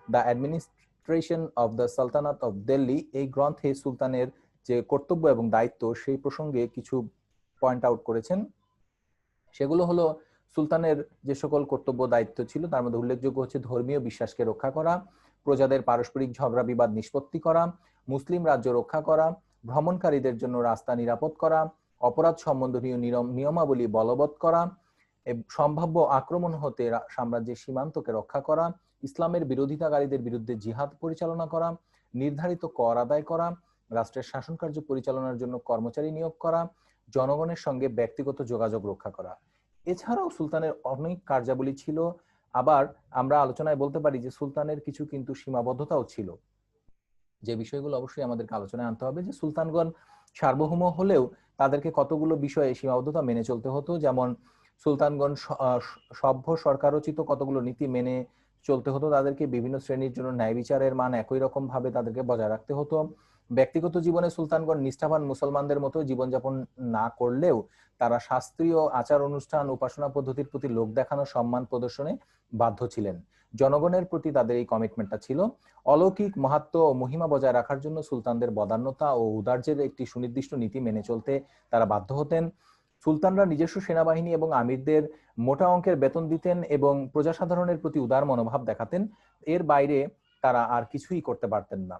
the administration of the sultanate of Delhi, এই গ্রন্থে সুলতানের যে কর্তব্য এবং দায়িত্ব সেই প্রসঙ্গে কিছু পয়েন্ট আউট করেছেন। সেগুলো হলো, সুলতানের যে সকল কর্তব্য দায়িত্ব ছিল তার মধ্যে উল্লেখযোগ্য হচ্ছে ধর্মীয় বিশ্বাসকে রক্ষা করা, প্রজাদের পারস্পরিক ঝগড়া বিবাদ নিষ্পত্তি করা, মুসলিম রাজ্য রক্ষা করা, ভ্রমণকারীদের জন্য রাস্তা নিরাপদ করা, অপরাধ সম্বন্ধীয় নিয়মাবলী বলবৎ করা, সম্ভাব্য আক্রমণ হতে সাম্রাজ্যের সীমান্তকে রক্ষা করা, ইসলামের বিরোধিতাকারীদের বিরুদ্ধে জিহাদ পরিচালনা করা, নির্ধারিত কর আদায় করা, রাষ্ট্রের শাসন কার্য পরিচালনার জন্য কর্মচারী নিয়োগ করা, জনগণের সঙ্গে ব্যক্তিগত যোগাযোগ রক্ষা করা। এছাড়াও সুলতানের অনেক কার্যাবলী ছিল। আবার আমরা আলোচনায় বলতে পারি যে সুলতানের কিছু কিন্তু সীমাবদ্ধতাও ছিল, যে বিষয়গুলো অবশ্যই আমাদেরকে আলোচনায় আনতে হবে। যে সুলতানগণ সার্বভৌম হলেও তাদেরকে কতগুলো বিষয়ে সীমাবদ্ধতা মেনে চলতে হতো। যেমন সুলতানগণ সভ্য সরকারোচিত কতগুলো নীতি মেনে চলতে হতো। তাদেরকে বিভিন্ন শ্রেণীর জন্য ন্যায় বিচারের মান একই রকম ভাবে তাদেরকে বজায় রাখতে হতো। ব্যক্তিগত জীবনে সুলতানগণ নিষ্ঠাবান মুসলমানদের মতো জীবনযাপন না করলেও তারা শাস্ত্রীয় আচার অনুষ্ঠান, উপাসনা পদ্ধতির প্রতি লোক দেখানো, সম্মান প্রদর্শনে বাধ্য ছিলেন। জনগণের প্রতি তাদের এই কমিটমেন্টটা ছিল। অলৌকিক মাহাত্ম্য ও মহিমা বজায় রাখার জন্য সুলতানদের বদান্যতা ও উদার্যের একটি সুনির্দিষ্ট নীতি মেনে চলতে তারা বাধ্য হতেন। সুলতানরা নিজস্ব সেনাবাহিনী এবং আমিরদের মোটা অঙ্কের বেতন দিতেন এবং প্রজাসাধারণের প্রতি উদার মনোভাব দেখাতেন। এর বাইরে তারা আর কিছুই করতে পারতেন না।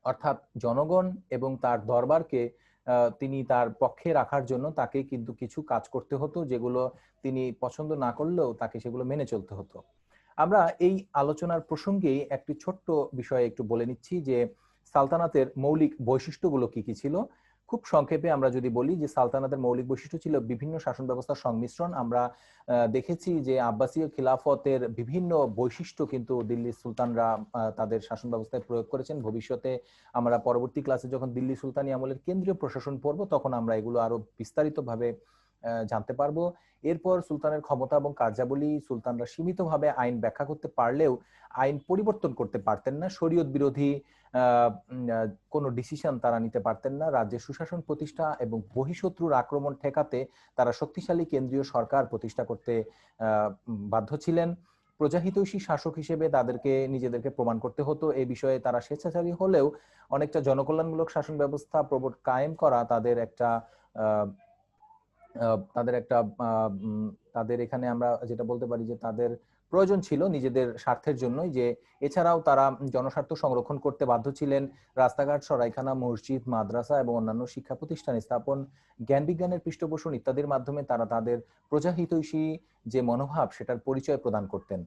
অর্থাৎ জনগণ এবং তার দরবারকে তিনি তার পক্ষে রাখার জন্য তাকে কিন্তু কিছু কাজ করতে হতো, যেগুলো তিনি পছন্দ না করলেও তাকে সেগুলো মেনে চলতে হতো। আমরা এই আলোচনার প্রসঙ্গেই একটি ছোট্ট বিষয় একটু বলে নিচ্ছি যে সালতানাতের মৌলিক বৈশিষ্ট্যগুলো কি কি ছিল। খুব সংক্ষেপে আমরা যদি বলি যে সালতানাতের মৌলিক বৈশিষ্ট্য ছিল বিভিন্ন শাসন ব্যবস্থার সংমিশ্রণ। আমরা দেখেছি যে আব্বাসীয় খিলাফতের বিভিন্ন বৈশিষ্ট্য কিন্তু দিল্লির সুলতানরা তাদের শাসন ব্যবস্থায় প্রয়োগ করেছেন। ভবিষ্যতে আমরা পরবর্তী ক্লাসে যখন দিল্লি সুলতানি আমলের কেন্দ্রীয় প্রশাসন পড়ব, তখন আমরা এগুলো আরো বিস্তারিতভাবে জানতে পারবো। এরপর সুলতানের ক্ষমতা এবং কার্যাবলী, সুলতানরা সীমিতভাবে আইন ব্যাখ্যা করতে পারলেও আইন পরিবর্তন করতে পারতেন না। শরীয়ত বিরোধী কোনো ডিসিশন তারা নিতে পারতেন না। রাজ্যের সুশাসন প্রতিষ্ঠা এবং বহিঃশত্রুর আক্রমণ ঠেকাতে তারা শক্তিশালী কেন্দ্রীয় সরকার প্রতিষ্ঠা করতে বাধ্য ছিলেন। প্রজাহিতৈষী শাসক হিসেবে তাদেরকে নিজেদেরকে প্রমাণ করতে হতো। এই বিষয়ে তারা স্বেচ্ছাচারী হলেও অনেকটা জনকল্যাণমূলক শাসন ব্যবস্থা কায়েম করা তাদের একটা তাদের এখানে আমরা যেটা বলতে পারি যে তাদের প্রয়োজন ছিল নিজেদের স্বার্থের জন্যই। যে এছাড়াও তারা জনস্বার্থ সংরক্ষণ করতে বাধ্য ছিলেন। রাস্তাঘাট, সরাইখানা, মসজিদ, মাদ্রাসা এবং অন্যান্য শিক্ষা প্রতিষ্ঠান স্থাপন, জ্ঞান বিজ্ঞানের পৃষ্ঠপোষণ ইত্যাদির মাধ্যমে তারা তাদের প্রজাহিতৈষী যে মনোভাব সেটার পরিচয় প্রদান করতেন।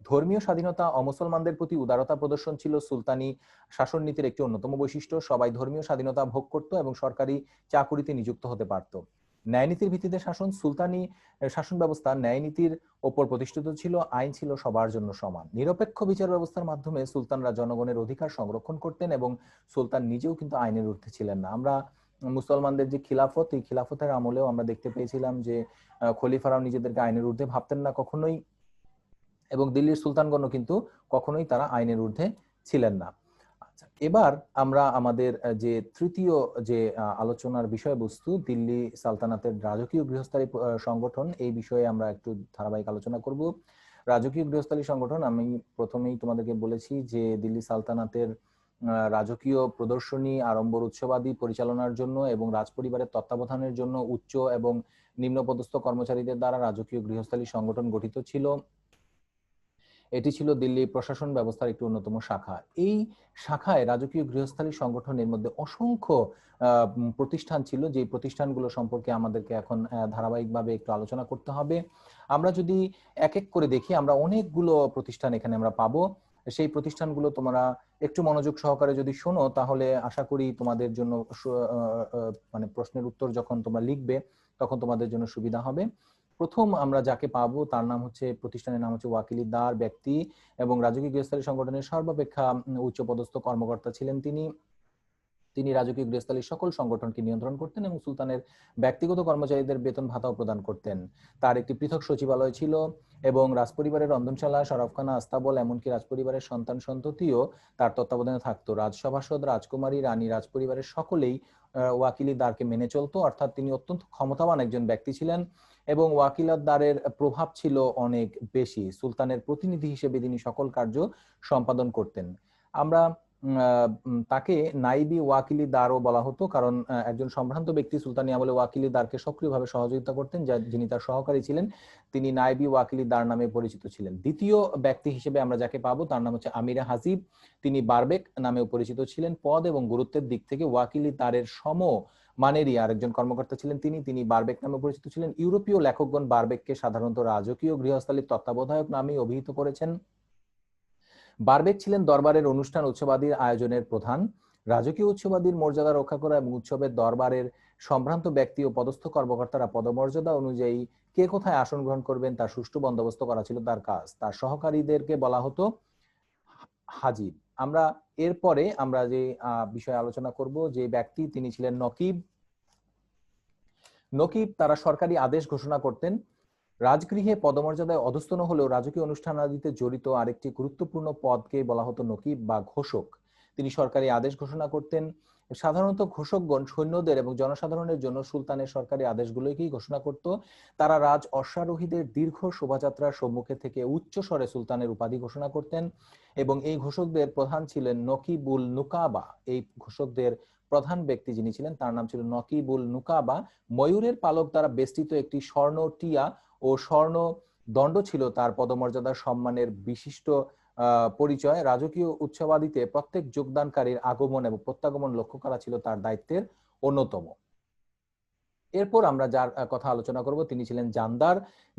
ধর্মীয় স্বাধীনতা, অমুসলমানদের প্রতি উদারতা প্রদর্শন ছিল সুলতানি শাসন নীতির একটি অন্যতম বৈশিষ্ট্য। সবাই ধর্মীয় স্বাধীনতা ভোগ করত এবং সরকারি চাকুরিতে নিযুক্ত হতে পারত। ন্যায়নীতির ভিত্তিতে শাসন, সুলতানি শাসন ব্যবস্থা ন্যায়নীতির ওপর প্রতিষ্ঠিত ছিল। আইন ছিল সবার জন্য সমান। নিরপেক্ষ বিচার ব্যবস্থার মাধ্যমে সুলতানরা জনগণের অধিকার সংরক্ষণ করতেন এবং সুলতান নিজেও কিন্তু আইনের ঊর্ধ্বে ছিলেন না। আমরা মুসলমানদের যে খিলাফত, এই খিলাফতের আমলেও আমরা দেখতে পেয়েছিলাম যে খলিফারাও নিজেদেরকে আইনের ঊর্ধ্বে ভাবতেন না কখনোই, এবং দিল্লির সুলতানগণও কিন্তু কখনোই তারা আইনের ঊর্ধ্বে ছিলেন না। এবার আমরা আমাদের যে তৃতীয় যে আলোচনার বিষয়বস্তু, দিল্লি সালতানাতের রাজকীয় গৃহস্থালী সংগঠন, এই বিষয়ে আমরা একটু ধারাবাহিক আলোচনা করব। রাজকীয় গৃহস্থালী সংগঠন, আমি প্রথমেই তোমাদেরকে বলেছি যে দিল্লি সালতানাতের রাজকীয় প্রদর্শনী, আড়ম্বর, উৎসবাদি পরিচালনার জন্য এবং রাজপরিবারের তত্ত্বাবধানের জন্য উচ্চ এবং নিম্নপদস্থ কর্মচারীদের দ্বারা রাজকীয় গৃহস্থালী সংগঠন গঠিত ছিল। এটি ছিল দিল্লি প্রশাসন ব্যবস্থার একটি অন্যতম শাখা। এই শাখায় রাজকীয় গৃহস্থালী সংগঠনের মধ্যে অসংখ্য প্রতিষ্ঠান ছিল, যে প্রতিষ্ঠানগুলো সম্পর্কে আমাদেরকে এখন ধারাবাহিকভাবে একটু আলোচনা করতে হবে। আমরা যদি এক এক করে দেখি, আমরা অনেকগুলো প্রতিষ্ঠান এখানে আমরা পাবো। সেই প্রতিষ্ঠানগুলো তোমরা একটু মনোযোগ সহকারে যদি শোনো, তাহলে আশা করি তোমাদের জন্য মানে প্রশ্নের উত্তর যখন তোমরা লিখবে তখন তোমাদের জন্য সুবিধা হবে। প্রথম আমরা যাকে পাবো তার নাম হচ্ছে, প্রতিষ্ঠানের নাম হচ্ছে ওয়াকিলিদার ব্যক্তি, এবং রাজকীয় গৃহস্থালী সংগঠনের সর্বাপেক্ষা উচ্চপদস্থ কর্মকর্তা ছিলেন তিনি। তিনি রাজকীয় গৃহস্থালীর সকল সংগঠনকে নিয়ন্ত্রণ করতেন এবং সুলতানের ব্যক্তিগত কর্মচারীদের বেতন ভাতাও প্রদান করতেন। তার একটি পৃথক সচিবালয় ছিল এবং রাজপরিবারের রন্ধনশালা, সরাফখানা, আস্তাবল, এমনকি রাজপরিবারের সন্তান সন্ততিও তার তত্ত্বাবধানে থাকতো। রাজসভাসদ, রাজকুমারী, রানী, রাজপরিবারের সকলেই ওয়াকিলিদারকে মেনে চলতো, অর্থাৎ তিনি অত্যন্ত ক্ষমতাবান একজন ব্যক্তি ছিলেন এবং ওয়াকিলদারের প্রভাব ছিল অনেক বেশি। সুলতানের প্রতিনিধি হিসেবে তিনি সকল কার্য সম্পাদন করতেন। আমরা তাকে নাইবি ওয়াকিলিদারও বলা হতো, কারণ একজন সম্ভ্রান্ত ব্যক্তি সুলতানি আমলে ওয়াকিলিদারকে সক্রিয়ভাবে সহযোগিতা করতেন, যিনি তার সহকারী ছিলেন তিনি নাইবি ওয়াকিলিদার নামে পরিচিত ছিলেন। দ্বিতীয় ব্যক্তি হিসেবে আমরা যাকে পাবো তার নাম হচ্ছে আমিরে হাজিব। তিনি বারবেক নামেও পরিচিত ছিলেন। পদ এবং গুরুত্বের দিক থেকে ওয়াকিলিদারের সম মানেরই আরেকজন কর্মকর্তা ছিলেন তিনি বারবেক নামে পরিচিত ছিলেন। ইউরোপীয় লেখকগণ বারবেককে সাধারণত রাজকীয় গৃহস্থালীর তত্ত্বাবধায়ক নামে অভিহিত করেছেন। বারবেক ছিলেন দরবারের অনুষ্ঠান উৎসবাদির আয়োজনের প্রধান। রাজকীয় উৎসবাদির মর্যাদা রক্ষা করা এবং উৎসবের দরবারের সম্ভ্রান্ত ব্যক্তি ও পদস্থ কর্মকর্তারা পদমর্যাদা অনুযায়ী কে কোথায় আসন গ্রহণ করবেন তার সুষ্ঠু বন্দোবস্ত করা ছিল তার কাজ। তার সহকারীদেরকে বলা হতো হাজিব। আমরা এরপরে আমরা যে বিষয়ে আলোচনা করব, যে ব্যক্তি তিনি ছিলেন নকিব। নকিব তারা সরকারি আদেশ ঘোষণা করতেন। রাজগৃহে পদমর্যাদায় অধস্তন হলেও রাজকীয় অনুষ্ঠানাদিতে জড়িত আরেকটি গুরুত্বপূর্ণ পদকে বলা হতো নকিব বা ঘোষক। তিনি সরকারি আদেশ ঘোষণা করতেন। সাধারণত ঘোষকগণ সৈন্যদের এবং জনসাধারণের জন্য সুলতানের সরকারি আদেশগুলোকেই ঘোষণা করত। তারা রাজ অশ্বারোহীদের দীর্ঘ শোভাযাত্রার সম্মুখে থেকে উচ্চ স্বরে সুলতানের উপাধি ঘোষণা করতেন এবং এই ঘোষকদের প্রধান ছিলেন নকিবুল নুকাবা। এই ঘোষকদের প্রধান ব্যক্তি যিনি ছিলেন তার নাম ছিল নকিবুল নুকাবা। ময়ূরের পালক দ্বারা বেষ্টিত একটি স্বর্ণ টিয়া ও স্বর্ণ দণ্ড ছিল তার পদমর্যাদার সম্মানের বিশিষ্ট পরিচয়। রাজকীয় উৎসবাদিতে প্রত্যেক যোগদানকারীর আগমন এবং প্রত্যাগমন লক্ষ্য করা ছিল তার দায়িত্বের অন্যতম। এরপর আমরা যার কথা আলোচনা করব তিনি ছিলেন জানদার।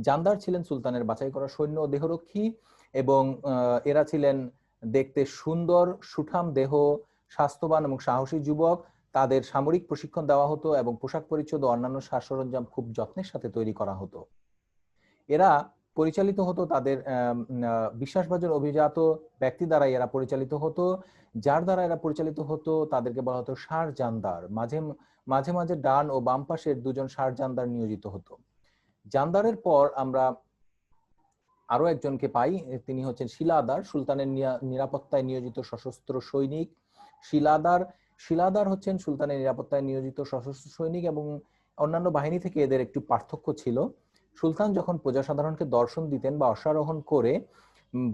জানদার ছিলেন সুলতানের বাছাই করা সৈন্য দেহরক্ষী এবং এরা ছিলেন দেখতে সুন্দর, সুঠাম দেহ, স্বাস্থ্যবান এবং সাহসী যুবক। তাদের সামরিক প্রশিক্ষণ দেওয়া হতো এবং পোশাক পরিচ্ছদ ও অন্যান্য সাজ সরঞ্জাম খুব যত্নের সাথে তৈরি করা হতো। এরা পরিচালিত হতো তাদের বিশ্বাসভাজন অভিজাত ব্যক্তি দ্বারা এরা পরিচালিত হতো। যার দ্বারা এরা পরিচালিত হতো তাদেরকে বলা হতো সার জানদার। মাঝে মাঝে মাঝে ডান ও বাম পাশের দুজন সার জানদার নিয়োজিত হতো। জানদারের পর আমরা আরো একজনকে পাই, তিনি হচ্ছেন শিলাদার, সুলতানের নিরাপত্তায় নিয়োজিত সশস্ত্র সৈনিক। শিলাদার হচ্ছেন সুলতানের নিরাপত্তায় নিয়োজিত সশস্ত্র সৈনিক এবং অন্যান্য বাহিনী থেকে এদের একটু পার্থক্য ছিল। সুলতান যখন প্রজাসাধারণকে দর্শন দিতেন বা অশ্বারোহণ করে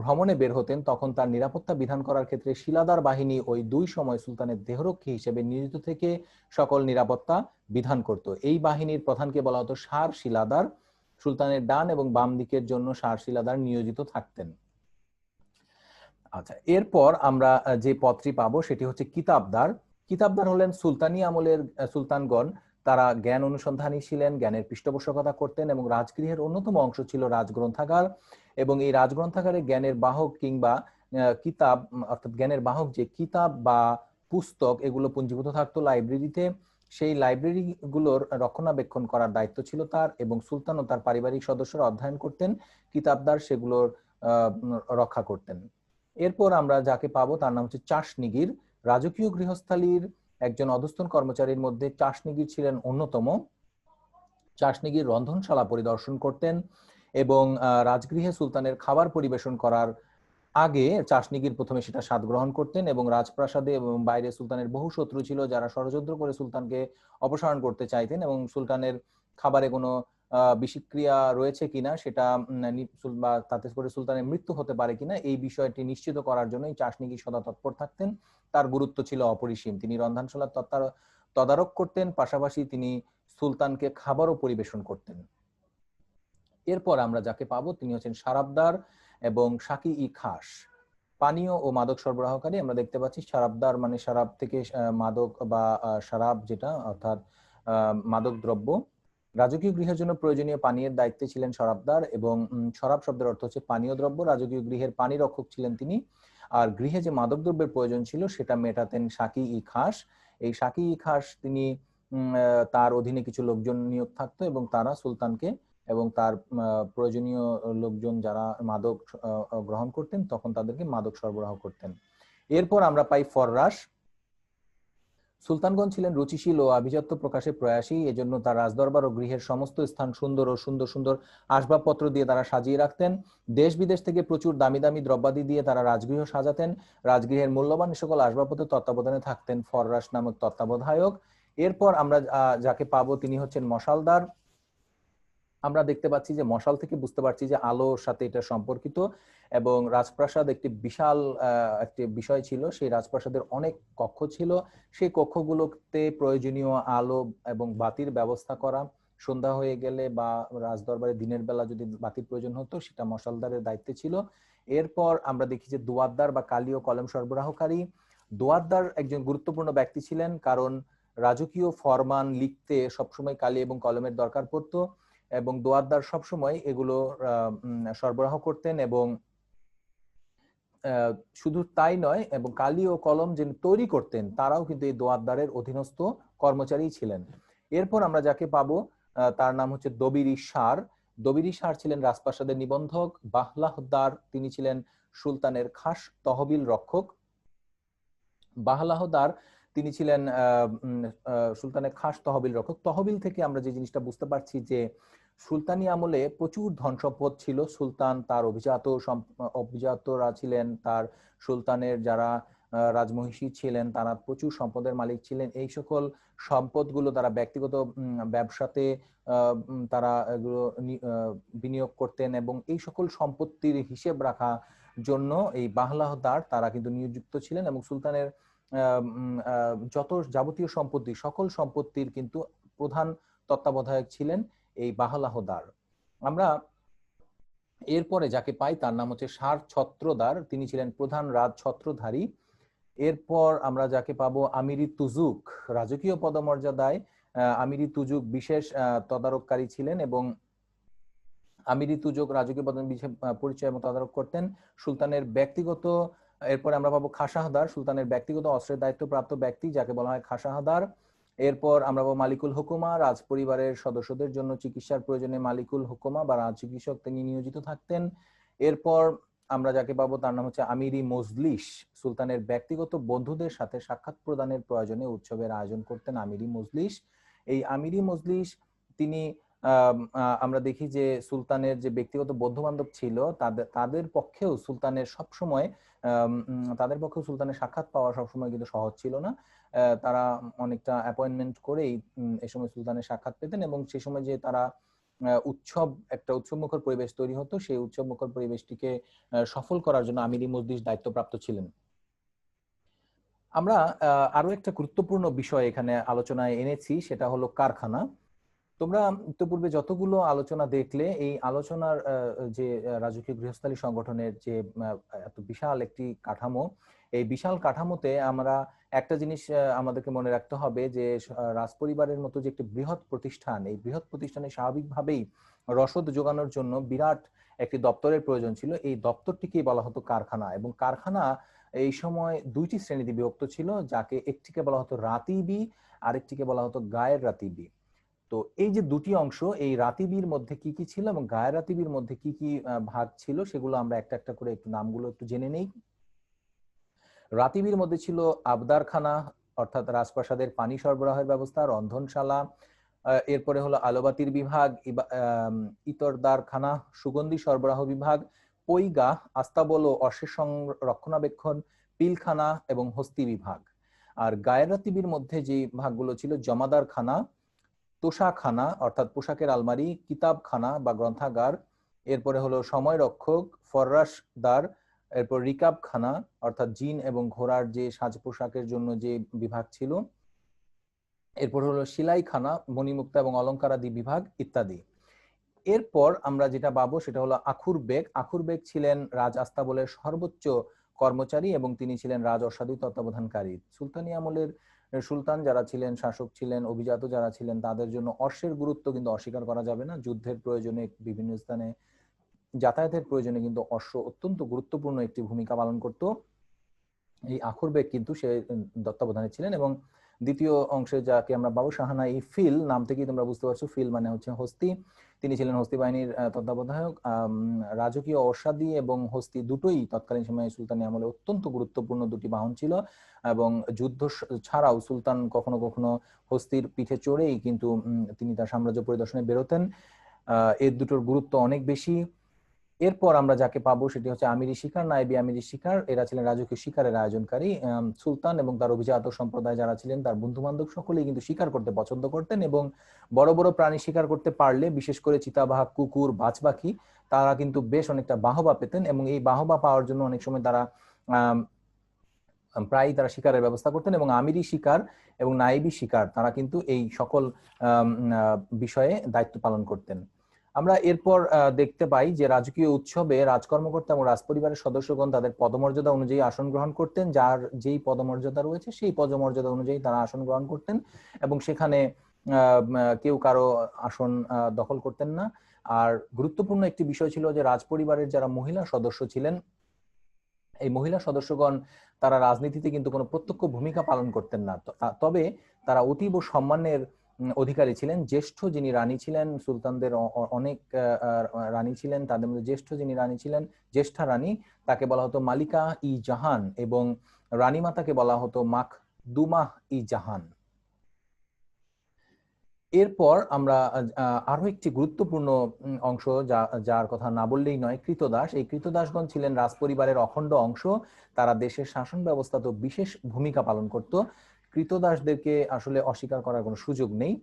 ভ্রমণে বের হতেন তখন তার নিরাপত্তা বিধান করার ক্ষেত্রে শিলাদার বাহিনী ওই দুই সময় সুলতানের দেহরক্ষী হিসেবে নিয়োজিত থেকে সকল নিরাপত্তা বিধান করত। এই বাহিনীর প্রধানকে বলা হতো সার শিলাদার। সুলতানের ডান এবং বাম দিকের জন্য সার শিলাদার নিয়োজিত থাকতেন। আচ্ছা, এরপর আমরা যে পদটি পাবো সেটি হচ্ছে কিতাবদার। কিতাবদার হলেন সুলতানি আমলের সুলতানগণ, তারা জ্ঞান অনুসন্ধানী ছিলেন, জ্ঞানের পৃষ্ঠপোষকতা করতেন এবং রাজগৃহের অন্যতম অংশ ছিল রাজগ্রন্থাগার এবং এই রাজগ্রন্থাগারে জ্ঞানের বাহক কিংবা কিতাব অর্থাৎ জ্ঞানের বাহক যে কিতাব বা পুস্তক এগুলো পুঞ্জীভূত থাকতো লাইব্রেরিতে। সেই লাইব্রেরি গুলোর রক্ষণাবেক্ষণ করার দায়িত্ব ছিল তার এবং সুলতান ও তার পারিবারিক সদস্যরা অধ্যয়ন করতেন, কিতাবদার সেগুলোর রক্ষা করতেন। এরপর আমরা যাকে পাবো তার নাম হচ্ছে চাষনিগির। রাজকীয় গৃহস্থালীর একজন অধস্তন কর্মচারীর মধ্যে চাষনিগির ছিলেন অন্যতম। চাষনিগির রন্ধনশালা পরিদর্শন করতেন এবং রাজগৃহে সুলতানের খাবার পরিবেশন করার আগে চাশনিগির প্রথমে সেটা স্বাদ গ্রহণ করতেন এবং রাজপ্রাসাদে এবং বাইরে সুলতানের বহু শত্রু ছিল যারা ষড়যন্ত্র করে সুলতানকে অপসারণ করতে চাইতেন এবং সুলতানের খাবারে কোনো বিষক্রিয়া রয়েছে কিনা সেটা বা তাতে করে সুলতানের মৃত্যু হতে পারে কিনা এই বিষয়টি নিশ্চিত করার জন্য এই চাশনিগি সদা তৎপর থাকতেন। তার গুরুত্ব ছিল অপরিসীম। তিনি রন্ধনশালার তদারক করতেন, পাশাপাশি তিনি সুলতানকে খাবারও পরিবেশন করতেন। এরপর আমরা যাকে পাবো তিনি হচ্ছেন শারাবদার এবং শাকি ই খাস, পানীয় ও মাদক সরবরাহকারী। আমরা দেখতে পাচ্ছি শারাবদার মানে শারাব থেকে মাদক বা শারাব যেটা অর্থাৎ মাদক দ্রব্য। রাজকীয় গৃহের জন্য প্রয়োজনীয় পানীয়ের দায়িত্বে ছিলেন শরাবদার এবং শরাব শব্দের অর্থ হচ্ছে পানীয় দ্রব্য। রাজকীয় গৃহের পানি রক্ষক ছিলেন তিনি। আর গৃহে যে মাদক দ্রব্যের প্রয়োজন ছিল সেটা মেটাতেন শাকি ই খাস। এই শাকি ই খাস তিনি তার অধীনে কিছু লোকজন নিয়োগ থাকতো এবং তারা সুলতানকে এবং তার প্রয়োজনীয় লোকজন যারা মাদক গ্রহণ করতেন তখন তাদেরকে মাদক সরবরাহ করতেন। এরপর আমরা পাই ফররাশ। সুলতানগণ ছিলেন রুচিশীল ও আভিজাত্য প্রকাশে প্রয়াসী, এজন্য তার রাজদরবার ও গৃহের সমস্ত স্থান সুন্দর ও সুন্দর সুন্দর আসবাবপত্র দিয়ে তারা সাজিয়ে রাখতেন। দেশ বিদেশ থেকে প্রচুর দামি দামি দ্রব্যাদি দিয়ে তারা রাজগৃহ সাজাতেন। রাজগৃহের মূল্যবান সকল আসবাবপত্রের তত্ত্বাবধানে থাকতেন ফররাশ নামক তত্ত্বাবধায়ক। এরপর আমরা যাকে পাবো তিনি হচ্ছেন মশালদার। আমরা দেখতে পাচ্ছি যে মশাল থেকে বুঝতে পারছি যে আলোর সাথে এটা সম্পর্কিত এবং রাজপ্রাসাদ একটি বিশাল একটি বিষয় ছিল। সেই রাজপ্রাসাদের অনেক কক্ষ ছিল, সেই কক্ষগুলোতে প্রয়োজনীয় আলো এবং বাতির ব্যবস্থা করা। সন্ধ্যা হয়ে গেলে বা রাজদরবারে দিনের বেলা যদি বাতির প্রয়োজন হতো সেটা মশালদারের দায়িত্বে ছিল। এরপর আমরা দেখি যে দোয়াতদার বা কালি ও কলম সরবরাহকারী। দোয়াতদার একজন গুরুত্বপূর্ণ ব্যক্তি ছিলেন, কারণ রাজকীয় ফরমান লিখতে সবসময় কালি এবং কলমের দরকার পড়তো এবং দোয়াতদার সবসময় এগুলো সরবরাহ করতেন। এবং শুধু তাই নয়, এবং কালি ও কলম যে তৈরি করতেন তারাও কিন্তু এই দোয়াতদারের অধীনস্থ কর্মচারী ছিলেন। এরপর আমরা যাকে পাবো তার নাম হচ্ছে দবিরি সার। দবিরি সার ছিলেন রাজপ্রাসাদের নিবন্ধক। বাহলাহদার তিনি ছিলেন সুলতানের খাস তহবিল রক্ষক। বাহলাহদার তিনি ছিলেন সুলতানের খাস তহবিল রক্ষক। তহবিল থেকে আমরা যে জিনিসটা বুঝতে পারছি যে সুলতানি আমলে প্রচুর ধন সম্পদ ছিল। সুলতান তার অভিজাতরা ছিলেন, তার সুলতানের যারা রাজমহিষী ছিলেন তারা প্রচুর সম্পদের মালিক ছিলেন। এই সকল সম্পদগুলো তারা ব্যক্তিগত ব্যবসাতে তারা এগুলো বিনিয়োগ করতেন এবং এই সকল সম্পত্তির হিসেব রাখা জন্য এই বাহলাহদার তারা কিন্তু নিযুক্ত ছিলেন এবং সুলতানের যত যাবতীয় সম্পত্তি সকল সম্পত্তির কিন্তু প্রধান তত্ত্বাবধায়ক ছিলেন এই বাহলাহদার। আমরা এরপরে যাকে পাই তার নাম হচ্ছে সার ছত্রদার। তিনি ছিলেন প্রধান রাজ ছত্রধারী। এরপর আমরা যাকে পাবো আমিরি তুজুক। রাজকীয় পদমর্যাদায় আমিরি তুজুক বিশেষ তদারককারী ছিলেন এবং আমিরি তুজুক রাজকীয় পরিচয় এবং তদারক করতেন সুলতানের ব্যক্তিগত। এরপরে আমরা পাবো খাসাহদার, সুলতানের ব্যক্তিগত অস্ত্রের দায়িত্বপ্রাপ্ত ব্যক্তি যাকে বলা হয় খাসাহদার। এরপর আমরা পাবো মালিকুল হুকুমা, রাজ পরিবারের সদস্যদের জন্য চিকিৎসার প্রয়োজনে মালিকুল হুকুমা বা রাজ চিকিৎসক তিনি নিয়োজিত থাকতেন। এরপর আমরা যাকে পাবো তার নাম হচ্ছে আমিরি মজলিস। সুলতানের ব্যক্তিগত বন্ধুদের সাথে সাক্ষাৎ প্রদানের প্রয়োজনে উৎসবের আয়োজন করতেন আমিরি মজলিস। এই আমিরি মজলিস তিনি আমরা দেখি যে সুলতানের যে ব্যক্তিগত বন্ধু বান্ধব ছিল তাদের পক্ষেও সুলতানের সবসময় সুলতানের সাক্ষাৎ পাওয়া সবসময় কিন্তু সহজ ছিল না। তারা অনেকটা অ্যাপয়েন্টমেন্ট করেই এই সময় সুলতানের সাক্ষাৎ পেতেন এবং সেই সময় যে তারা একটা উৎসবমুখর পরিবেশ তৈরি হতো, সেই উৎসবমুখর পরিবেশটিকে সফল করার জন্য আমিরি মজলিস দায়িত্বপ্রাপ্ত ছিলেন। আমরা আরো একটা গুরুত্বপূর্ণ বিষয় এখানে আলোচনায় এনেছি, সেটা হলো কারখানা। তোমরা ইতিপূর্বে যতগুলো আলোচনা দেখলে, এই আলোচনার যে রাজকীয় গৃহস্থালী সংগঠনের যে এত বিশাল একটি কাঠামো, এই বিশাল কাঠামোতে আমরা একটা জিনিস আমাদেরকে মনে রাখতে হবে যে রাজপরিবারের মতো যে একটি বৃহৎ প্রতিষ্ঠান, এই বৃহৎ প্রতিষ্ঠানে স্বাভাবিকভাবেই রসদ যোগানোর জন্য বিরাট একটি দপ্তরের প্রয়োজন ছিল। এই দপ্তরটিকেই বলা হতো কারখানা। এবং কারখানা এই সময় দুইটি শ্রেণীতে বিভক্ত ছিল, যাকে একটিকে বলা হতো রাতিবি, আরেকটিকে বলা হতো গায়ের রাতিবি। তো এই যে দুটি অংশ, এই রাতিবির মধ্যে কি কি ছিল এবং গায়ের রাতিবির মধ্যে কি কি ভাগ ছিল সেগুলো আমরা একটা একটা করে একটু নামগুলো একটু জেনে নেই। রাতিবির মধ্যে ছিল আবদারখানা, অর্থাৎ রাজপ্রাসাদের পানি সরবরাহের ব্যবস্থা, রন্ধনশালা। এরপরে হলো আলোবাতির বিভাগ, ইতরদারখানা সুগন্ধি সরবরাহ বিভাগ, পৈগা, আস্তাবল ও অশ্বের রক্ষণাবেক্ষণ, পিলখানা এবং হস্তি বিভাগ। আর গায়ের রাতিবির মধ্যে যে ভাগগুলো ছিল জমাদার খানা, তোষাখানা অর্থাৎ পোশাকের আলমারি, কিতাবখানা বা গ্রন্থাগার, এরপরে হলো সময় রক্ষক, ফররাশদার, এরপর রিকাবখানা অর্থাৎ জিন এবং ঘোড়ার যে সাজ পোশাকের জন্য যে বিভাগ ছিল, এরপর হলো সেলাইখানা, মণিমুক্তা এবং অলঙ্কারাদি বিভাগ ইত্যাদি। এরপর আমরা যেটা পাবো সেটা হলো আখুর বেগ। আখুর বেগ ছিলেন রাজ আস্তাবলের সর্বোচ্চ কর্মচারী এবং তিনি ছিলেন রাজ অসাধু তত্ত্বাবধানকারী। সুলতানি আমলের সুলতান যারা ছিলেন, শাসক ছিলেন, অভিজাত যারা ছিলেন, তাদের জন্য অশ্বের গুরুত্ব কিন্তু অস্বীকার করা যাবে না। যুদ্ধের প্রয়োজনে বিভিন্ন স্থানে যাতায়াতের প্রয়োজনে কিন্তু অশ্ব অত্যন্ত গুরুত্বপূর্ণ একটি ভূমিকা পালন করত। এই আখুর বেগ কিন্তু সে তত্ত্বাবধানে ছিলেন। এবং দ্বিতীয় অংশে যাকে আমরা বাবু শাহানা, এই ফিল নাম থেকেই তোমরা বুঝতে পারছো, ফিল মানে হচ্ছে হস্তি। তিনি ছিলেন হস্তি বাহিনীর তত্ত্বাবধায়ক। রাজকীয় অশ্বাদি এবং হস্তি দুটোই তৎকালীন সময়ে সুলতানি আমলে অত্যন্ত গুরুত্বপূর্ণ দুটি বাহন ছিল। এবং যুদ্ধ ছাড়াও সুলতান কখনো কখনো হস্তির পিঠে চড়েই কিন্তু তিনি তার সাম্রাজ্য পরিদর্শনে বেরোতেন। এর দুটোর গুরুত্ব অনেক বেশি। এরপর আমরা যাকে পাবো সেটি হচ্ছে আমিরি শিকার, নায়েবি আমিরি শিকার। এরা ছিলেন রাজকীয় শিকারের আয়োজনকারী। সুলতান এবং তার অভিজাত সম্প্রদায় যারা ছিলেন, তার বন্ধু বান্ধব সকলেই কিন্তু শিকার করতে পছন্দ করতেন এবং বড় বড় প্রাণী শিকার করতে পারলে, বিশেষ করে চিতাবাঘ, কুকুর, বাজপাখি, তারা কিন্তু বেশ অনেকটা বাহবা পেতেন। এবং এই বাহবা পাওয়ার জন্য অনেক সময় তারা প্রায় তারা শিকারের ব্যবস্থা করতেন। এবং আমিরি শিকার এবং নায়েবি শিকার তারা কিন্তু এই সকল বিষয়ে দায়িত্ব পালন করতেন। আমরা এরপর দেখতে পাই যে রাজকীয় উৎসবে রাজকর্মকর্তা এবং রাজপরিবারের সদস্যগণ তাদের পদমর্যাদা অনুযায়ী আসন গ্রহণ করতেন। যার যেই পদমর্যাদা রয়েছে সেই পদমর্যাদা অনুযায়ী তারা আসন গ্রহণ করতেন এবং সেখানে কেউ কারো আসন দখল করতেন না। আর গুরুত্বপূর্ণ একটি বিষয় ছিল যে রাজপরিবারের যারা মহিলা সদস্য ছিলেন, এই মহিলা সদস্যগণ তারা রাজনীতিতে কিন্তু কোনো প্রত্যক্ষ ভূমিকা পালন করতেন না, তবে তারা অতীব সম্মানের অধিকারী ছিলেন। জ্যেষ্ঠ যিনি রানী ছিলেন, সুলতানদের অনেক রানী ছিলেন, তাদের মধ্যে জ্যেষ্ঠ যিনি রানী ছিলেন, জ্যেষ্ঠা রানী, তাকে বলা হতো মালিকা ই জাহান এবং রানীমাতাকে বলা হতো মাখদুমাহ ই জাহান। এরপর আমরা আরো একটি গুরুত্বপূর্ণ অংশ যার কথা না বললেই নয়, কৃতদাস। এই কৃতদাসগণ ছিলেন রাজপরিবারের অখণ্ড অংশ। তারা দেশের শাসন ব্যবস্থাতে বিশেষ ভূমিকা পালন করত। কৃতদাসদেরকে আসলে অস্বীকার করার কোনো সুযোগ নেই।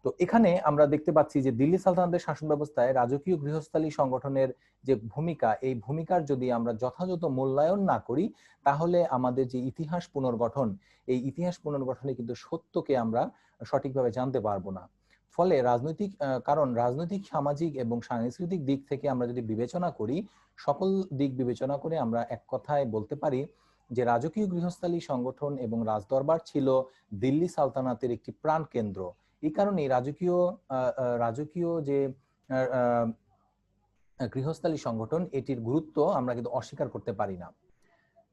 তো এখানে আমরা দেখতে পাচ্ছি যে দিল্লি সালতানাতের শাসন ব্যবস্থায় রাজকীয় গৃহস্থালী সংগঠনের যে ভূমিকা, এই ভূমিকার যদি আমরা যথাযথ মূল্যায়ন না করি, তাহলে আমাদের যে ইতিহাস পুনর্গঠন, এই ইতিহাস পুনর্গঠনে কিন্তু সত্যকে আমরা সঠিকভাবে জানতে পারবো না। ফলে রাজনৈতিক, সামাজিক এবং সাংস্কৃতিক দিক থেকে আমরা যদি বিবেচনা করি, সকল দিক বিবেচনা করে আমরা এক কথায় বলতে পারি যে রাজকীয় গৃহস্থালী সংগঠন এবং রাজদরবার ছিল দিল্লি সালতানাতের একটি প্রাণ কেন্দ্র। এই কারণে রাজকীয় যে গৃহস্থালী সংগঠন, এটির গুরুত্ব আমরা কিন্তু অস্বীকার করতে পারি না।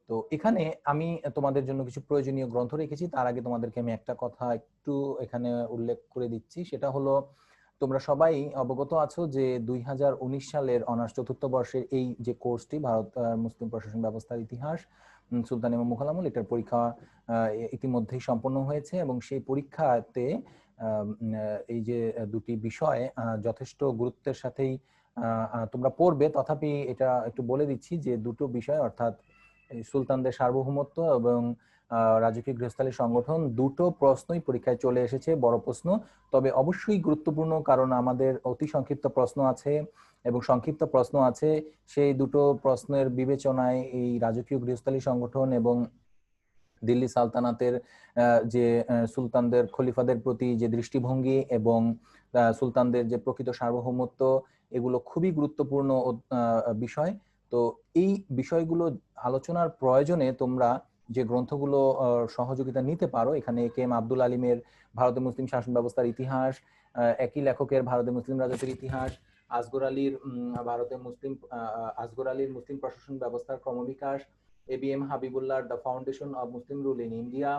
তো এখানে আমি তোমাদের জন্য কিছু প্রয়োজনীয় গ্রন্থ রেখেছি। তার আগে তোমাদেরকে আমি একটা কথা একটু এখানে উল্লেখ করে দিচ্ছি। সেটা হলো, তোমরা সবাই অবগত আছো যে 2019 সালের অনার্স চতুর্থ বর্ষের এই যে কোর্সটি, ভারত মুসলিম প্রশাসন ব্যবস্থার ইতিহাস, সুলতান এবং মুঘল আমল, এটার পরীক্ষা ইতিমধ্যেই সম্পন্ন হয়েছে। এবং সেই পরীক্ষাতে এই যে দুটি বিষয় যথেষ্ট গুরুত্বের সাথেই তোমরা পড়বে। তথাপি এটা একটু বলে দিচ্ছি যে দুটো বিষয়, অর্থাৎ সুলতানদের সার্বভৌমত্ব এবং রাজকীয় গৃহস্থালী সংগঠন, দুটো প্রশ্নই পরীক্ষায় চলে এসেছে, বড় প্রশ্ন। তবে অবশ্যই গুরুত্বপূর্ণ, কারণ আমাদের অতি সংক্ষিপ্ত প্রশ্ন আছে এবং সংক্ষিপ্ত প্রশ্ন আছে। সেই দুটো প্রশ্নের বিবেচনায় এই রাজকীয় গৃহস্থালী সংগঠন এবং দিল্লি সালতানাতের যে সুলতানদের, খলিফাদের প্রতি যে দৃষ্টিভঙ্গি এবং সুলতানদের যে প্রকৃত সার্বভৌমত্ব, এগুলো খুবই গুরুত্বপূর্ণ বিষয়। তো এই বিষয়গুলো আলোচনার প্রয়োজনে তোমরা যে গ্রন্থগুলো সহযোগিতা নিতে পারো, এখানে কে এম আব্দুল আলিমের ভারতের মুসলিম শাসন ব্যবস্থার ইতিহাস, একই লেখকের ভারতের মুসলিম রাজত্বের ইতিহাস, আসগর আলীর মুসলিম প্রশাসন ব্যবস্থার ক্রমবিকাশ, ABM Habibullah the foundation of Muslim rule in India,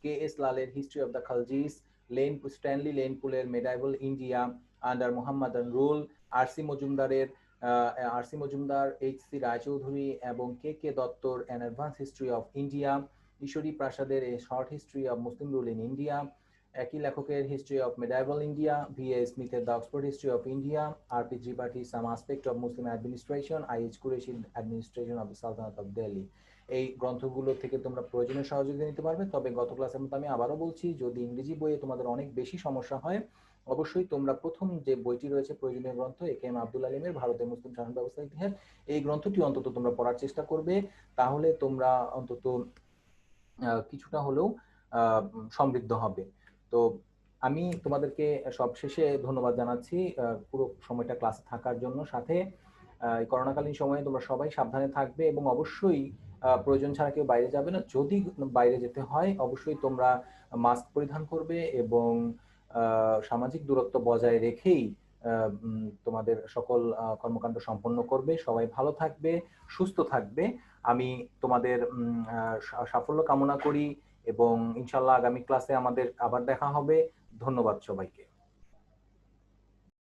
KS লালের history of the Khaljis, Stanley Lane পুলের medieval India under Mohammedan rule, RC Majumdar, HC Raychaudhuri এবং KK দত্তর an advance history of India, Ishwari প্রাসাদের a short history of Muslim rule in India, একই লেখকের history of medieval India, V.A. স্মিথের the Oxford history of India, R.P. Tripathi some aspect of Muslim administration, I.H. কুরেশির administration of the sultanate of Delhi. এই গ্রন্থগুলো থেকে তোমরা প্রয়োজনীয় সহযোগিতা নিতে পারবে। তবে গত ক্লাসের মতো আমি আবারও বলছি, যদি ইংরেজি বইয়ে তোমাদের অনেক বেশি সমস্যা হয়, অবশ্যই তোমরা প্রথম যে বইটি রয়েছে প্রয়োজনীয় গ্রন্থ A.K.M. আব্দুল আলিমের ভারতের মুসলিম শাসন ব্যবস্থার ইতিহাস, এই গ্রন্থটি অন্তত তোমরা পড়ার চেষ্টা করবে। তাহলে তোমরা অন্তত কিছুটা হলেও সমৃদ্ধ হবে। তো আমি তোমাদেরকে সবশেষে ধন্যবাদ জানাচ্ছি পুরো সময়টা ক্লাসে থাকার জন্য। সাথে এই করোনাকালীন সময়ে তোমরা সবাই সাবধানে থাকবে এবং অবশ্যই প্রয়োজন ছাড়া কেউ বাইরে যাবে না। যদি বাইরে যেতে হয় অবশ্যই তোমরা মাস্ক পরিধান করবে এবং সামাজিক দূরত্ব বজায় রেখেই তোমাদের সকল কর্মকাণ্ড সম্পন্ন করবে। সবাই ভালো থাকবে, সুস্থ থাকবে। আমি তোমাদের সাফল্য কামনা করি এবং ইনশাল্লাহ আগামী ক্লাসে আমাদের আবার দেখা হবে। ধন্যবাদ সবাইকে।